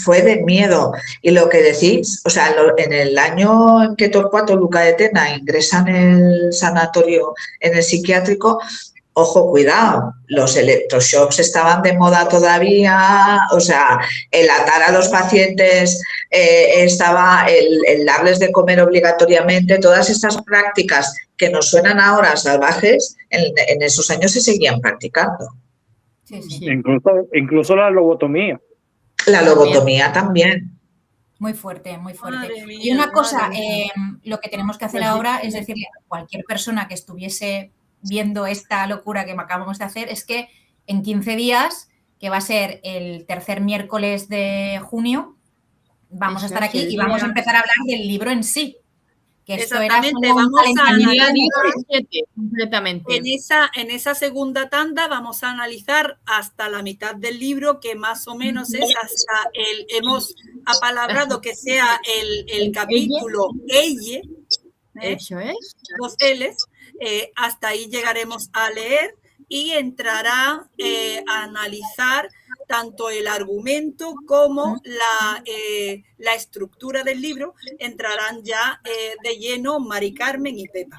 fue de miedo. Y lo que decís, o sea, en el año en que Torcuato Luca de Tena ingresa en el sanatorio, en el psiquiátrico, ojo, cuidado, los electroshocks estaban de moda todavía, o sea, el atar a los pacientes estaba, el darles de comer obligatoriamente, todas estas prácticas que nos suenan ahora salvajes, en esos años se seguían practicando. Sí, sí. Incluso la lobotomía. La lobotomía también. Muy fuerte, muy fuerte. Madre mía, Y una cosa, madre lo que tenemos que hacer ahora es decirle a cualquier persona que estuviese viendo esta locura que acabamos de hacer, es que en 15 días, que va a ser el tercer miércoles de junio, vamos a estar aquí y vamos a empezar a hablar del libro en sí. Que esto era Exactamente, solo un vamos a calentamiento. analizar completamente. en esa segunda tanda vamos a analizar hasta la mitad del libro, que más o menos es hasta hemos apalabrado que sea el capítulo Elle, Eso es. 2 L's, hasta ahí llegaremos a leer y entrará a analizar tanto el argumento como la estructura del libro. Entrarán ya de lleno Mari Carmen y Pepa.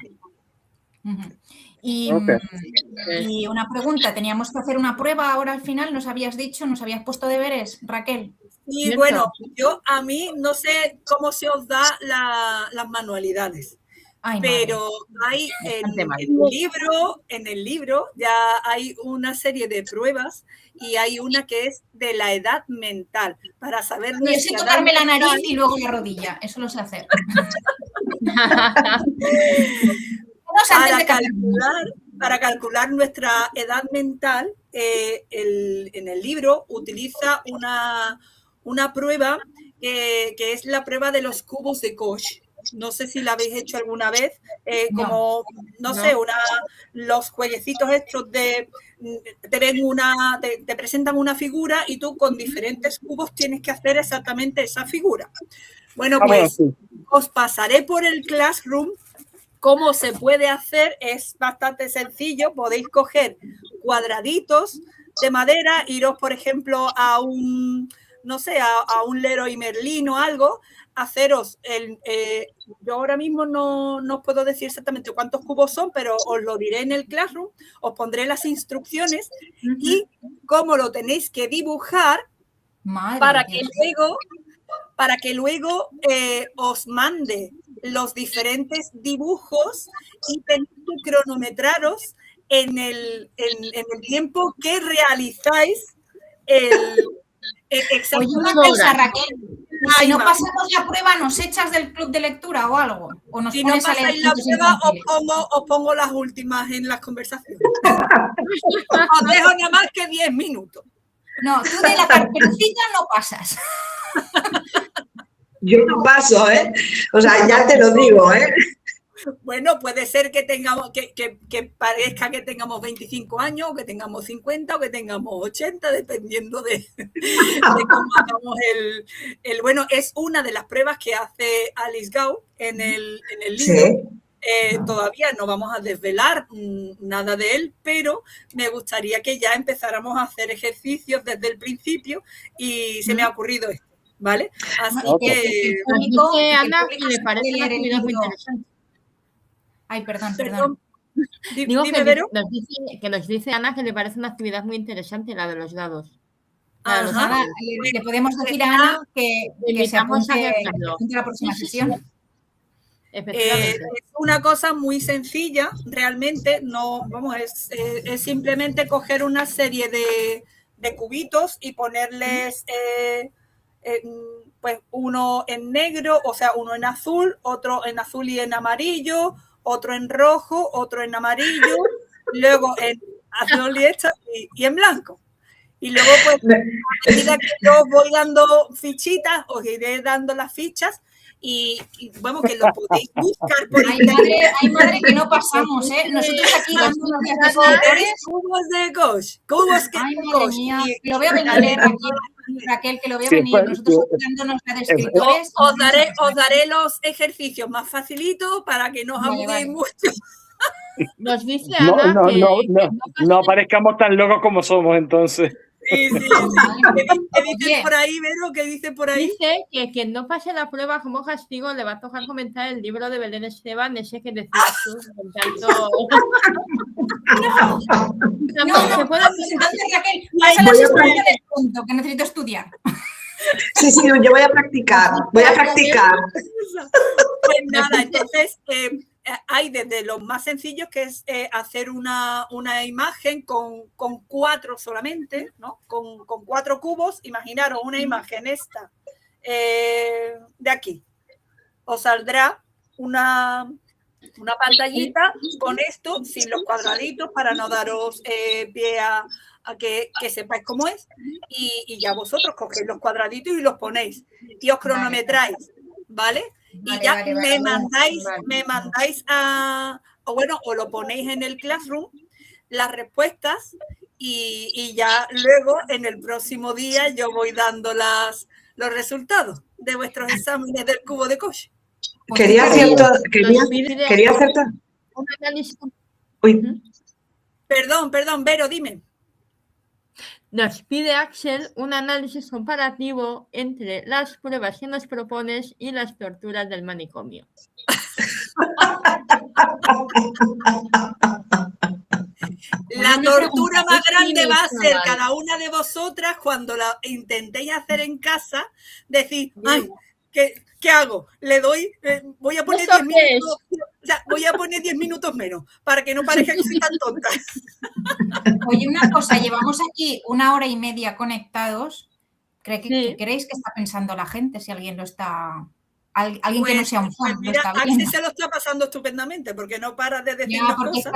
Y una pregunta, ¿teníamos que hacer una prueba ahora al final? ¿Nos habías dicho, nos habías puesto deberes, Raquel? Y bueno, a mí no sé cómo se os da las manualidades. Ay, pero hay en el libro ya hay una serie de pruebas y hay una que es de la edad mental para saber yo sé tocarme la nariz y luego la rodilla, eso lo sé hacer. Para calcular nuestra edad mental, en el libro utiliza una prueba que es la prueba de los cubos de Koch. No sé si la habéis hecho alguna vez, los jueguecitos estos te presentan una figura y tú con diferentes cubos tienes que hacer exactamente esa figura. Bueno, pues os pasaré por el Classroom cómo se puede hacer. Es bastante sencillo, podéis coger cuadraditos de madera, iros por ejemplo a un Leroy Merlin o algo, haceros yo ahora mismo no os puedo decir exactamente cuántos cubos son, pero os lo diré en el Classroom, os pondré las instrucciones y cómo lo tenéis que dibujar para que luego os mande los diferentes dibujos y tenéis que cronometraros en el tiempo que realizáis Oye, una cosa, Raquel, si no pasamos la prueba, ¿nos echas del club de lectura o algo? ¿O nos si pones no pasáis la prueba, os pongo las últimas en las conversaciones. Os dejo nada más que 10 minutos. No, tú de la carpencita no pasas. Yo no paso, ¿eh? O sea, ya te lo digo, ¿eh? Bueno, puede ser que tengamos que parezca que tengamos 25 años, o que tengamos 50, o que tengamos 80, dependiendo de cómo hagamos el... Bueno, es una de las pruebas que hace Alice Gaul en el libro. Sí. Todavía no vamos a desvelar nada de él, pero me gustaría que ya empezáramos a hacer ejercicios desde el principio y se me ha ocurrido esto, ¿vale? Así que... Ana, que le parece una actividad muy interesante. Ay, perdón. Digo que nos dice Ana que le parece una actividad muy interesante la de los dados. Le podemos decir a Ana que se apunte a la próxima sesión. Es una cosa muy sencilla, realmente, es simplemente coger una serie de cubitos y ponerles pues uno en negro, o sea, uno en azul, otro en azul y en amarillo, otro en rojo, otro en amarillo, luego en azul y en blanco. Y luego, pues, a medida que yo voy dando fichitas, os iré dando las fichas bueno, que lo podéis buscar por Ay, internet. madre, que no pasamos, ¿eh? Nosotros aquí dando unos días de escritores. Cubos de Koch. Cubos que Ay, de madre Koch. mía, que lo veo venir, Raquel, que lo veo Sí, venir. pues, Nosotros dándonos la de escritores. Os daré los ejercicios más facilitos para que no os Vale, aburráis vale. mucho. Nos dice No, Ana no, que no, no, pase no parezcamos tan locos como somos entonces. Sí. ¿Qué dicen por ahí, Vero? ¿Qué dicen por ahí? Dice que quien no pase la prueba como castigo le va a tocar comentar el libro de Belén Esteban, ese que decías tú, con tanto... No, se puede pues entonces, Raquel, pasa la asistencia del punto, que necesito estudiar. Sí, yo voy a practicar, Voy a practicar. Pues nada, entonces hay desde los más sencillos, que es hacer una imagen con 4 solamente, ¿no? Con 4 cubos. Imaginaros una imagen esta de aquí. Os saldrá una pantallita con esto, sin los cuadraditos, para no daros pie a que sepáis cómo es, y ya vosotros cogéis los cuadraditos y los ponéis y os cronometráis, ¿vale? Y ya me mandáis o lo ponéis en el Classroom, las respuestas, y ya luego en el próximo día yo voy dando los resultados de vuestros exámenes del cubo de Koch. Quería hacer un análisis. Uy. Perdón, Vero, dime. Nos pide Axel un análisis comparativo entre las pruebas que nos propones y las torturas del manicomio. La tortura más grande va a ser cada una de vosotras cuando la intentéis hacer en casa, decir, ay, ¿qué hago? Le doy, voy a poner 10 minutos, voy a poner 10 minutos menos, para que no parezca que soy tan tonta. Oye, una cosa, llevamos aquí 1 hora y media conectados. ¿Qué creéis que está pensando la gente? Si alguien lo está... Alguien que no sea un fan, mira, lo está viendo. Axel se lo está pasando estupendamente, porque no para de decir Ya, porque cosas. es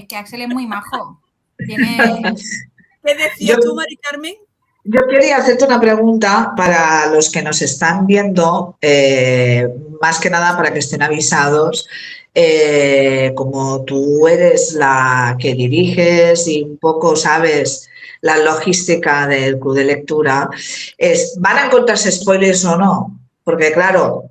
que Axel es muy majo. Tiene... ¿Qué decías tú, Mari Carmen? Yo quería hacerte una pregunta para los que nos están viendo, más que nada para que estén avisados. Como tú eres la que diriges y un poco sabes la logística del club de lectura, ¿van a encontrarse spoilers o no? Porque claro,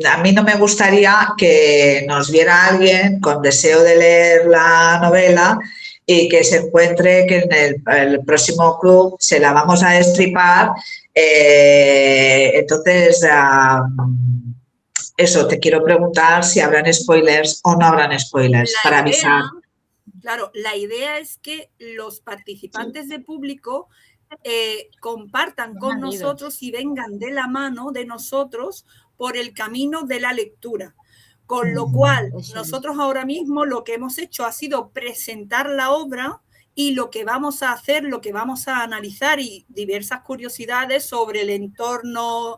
a mí no me gustaría que nos viera alguien con deseo de leer la novela y que se encuentre que en el próximo club se la vamos a destripar. Entonces, eso, te quiero preguntar si habrán spoilers o no habrán spoilers para avisar. Claro, la idea es que los participantes de público compartan con nosotros y vengan de la mano de nosotros por el camino de la lectura. Con lo cual, nosotros ahora mismo lo que hemos hecho ha sido presentar la obra, y lo que vamos a hacer, lo que vamos a analizar, y diversas curiosidades sobre el entorno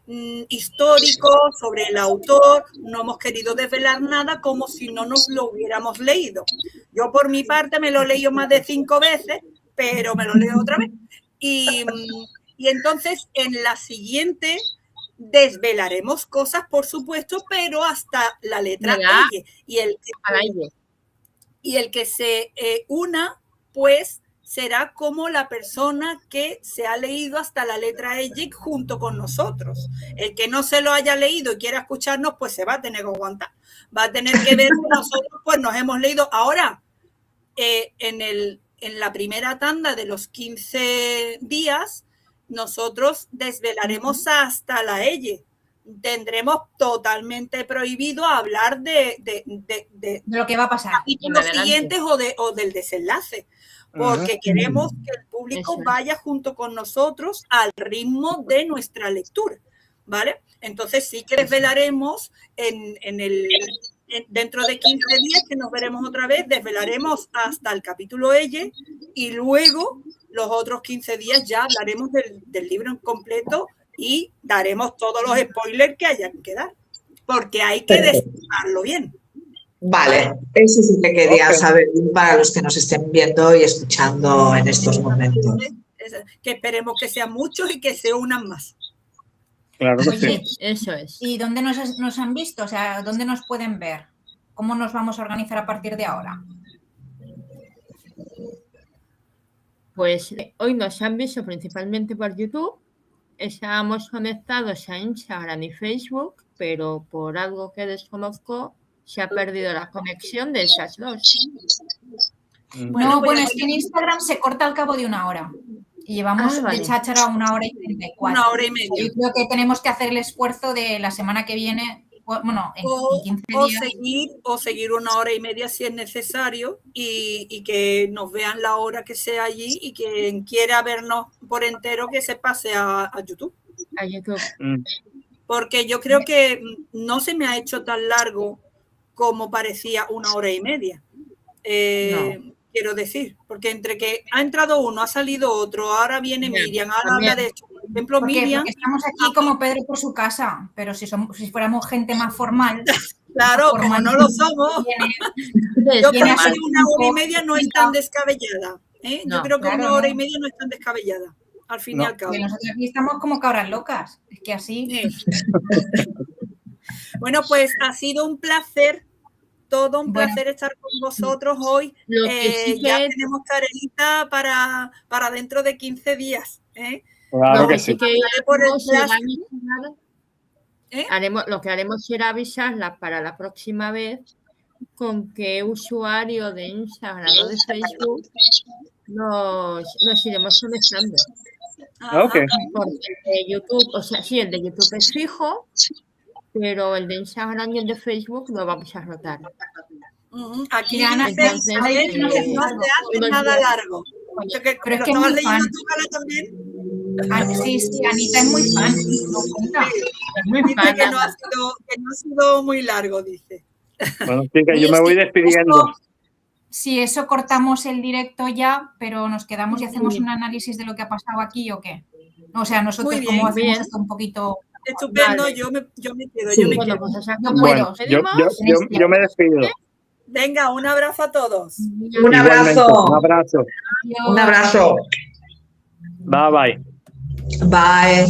histórico, sobre el autor. No hemos querido desvelar nada como si no nos lo hubiéramos leído. Yo por mi parte me lo he leído más de 5 veces, pero me lo leo otra vez. Y entonces en la siguiente desvelaremos cosas, por supuesto, pero hasta la letra L. Y el que se una, pues será como la persona que se ha leído hasta la letra L junto con nosotros. El que no se lo haya leído y quiera escucharnos, pues se va a tener que aguantar. Va a tener que ver que nosotros pues nos hemos leído. Ahora, en la primera tanda de los 15 días, nosotros desvelaremos hasta la L. Tendremos totalmente prohibido hablar de lo que va a pasar capítulos siguientes o del desenlace, porque queremos que el público vaya junto con nosotros al ritmo de nuestra lectura, ¿vale? Entonces sí que desvelaremos dentro de 15 días, que nos veremos otra vez, desvelaremos hasta el capítulo L, y luego los otros 15 días ya hablaremos del libro en completo y daremos todos los spoilers que hayan que dar, porque hay que desarrollarlo bien. Vale, eso sí que quería saber para los que nos estén viendo y escuchando en estos momentos. Que esperemos que sean muchos y que se unan más. Claro que Oye, sí. Eso es. ¿y dónde nos han visto? O sea, ¿dónde nos pueden ver? ¿Cómo nos vamos a organizar a partir de ahora? Pues hoy nos han visto principalmente por YouTube. Estábamos conectados a Instagram y Facebook, pero por algo que desconozco se ha perdido la conexión de esas dos. No, bueno, es que en Instagram se corta al cabo de 1 hora. Y llevamos vale. de cháchara 1 hora y 34. 1 hora y media. Yo creo que tenemos que hacer el esfuerzo de la semana que viene, bueno, en 15 días. O seguir 1 hora y media si es necesario y que nos vean la hora que sea allí y quien quiera vernos por entero que se pase a YouTube. A YouTube. Porque yo creo que no se me ha hecho tan largo como parecía 1 hora y media. No. Quiero decir, porque entre que ha entrado uno, ha salido otro, ahora viene Miriam, ahora habla de esto. Por ejemplo, Miriam. Porque estamos aquí como Pedro por su casa, pero si fuéramos gente más formal. Claro, como no lo somos. Yo creo que 1 hora y media no es tan descabellada. No, yo creo que claro, 1 hora y media no es tan descabellada, al fin y al cabo. Nosotros aquí estamos como cabras locas. Es que así. Bueno, pues ha sido un placer. Todo un placer estar con vosotros hoy. Ya tenemos tareita para dentro de 15 días. Claro que sí. Lo que haremos será avisarla para la próxima vez con qué usuario de Instagram o de Facebook nos iremos conectando. Okay. Porque el de YouTube, o sea, sí, el de YouTube es fijo, pero el de Instagram y el de Facebook lo vamos a rotar. Aquí Ana, entonces, no se hace nada largo. Pero es que ¿Estabas es muy fan. leyendo tu cara también? Sí, Anita es muy fan. Dice que no ha sido muy largo, dice. Bueno, chica, yo me voy despidiendo. Si eso cortamos el directo ya, pero nos quedamos y hacemos un análisis de lo que ha pasado aquí o qué. O sea, nosotros como hacemos esto un poquito. Estupendo, vale. yo me quedo. Sí, yo me bueno, quedo. pues, o sea, No Bueno, puedo. yo me despido. Venga, un abrazo a todos. Un abrazo. Un abrazo. Un abrazo. Bye bye. Bye.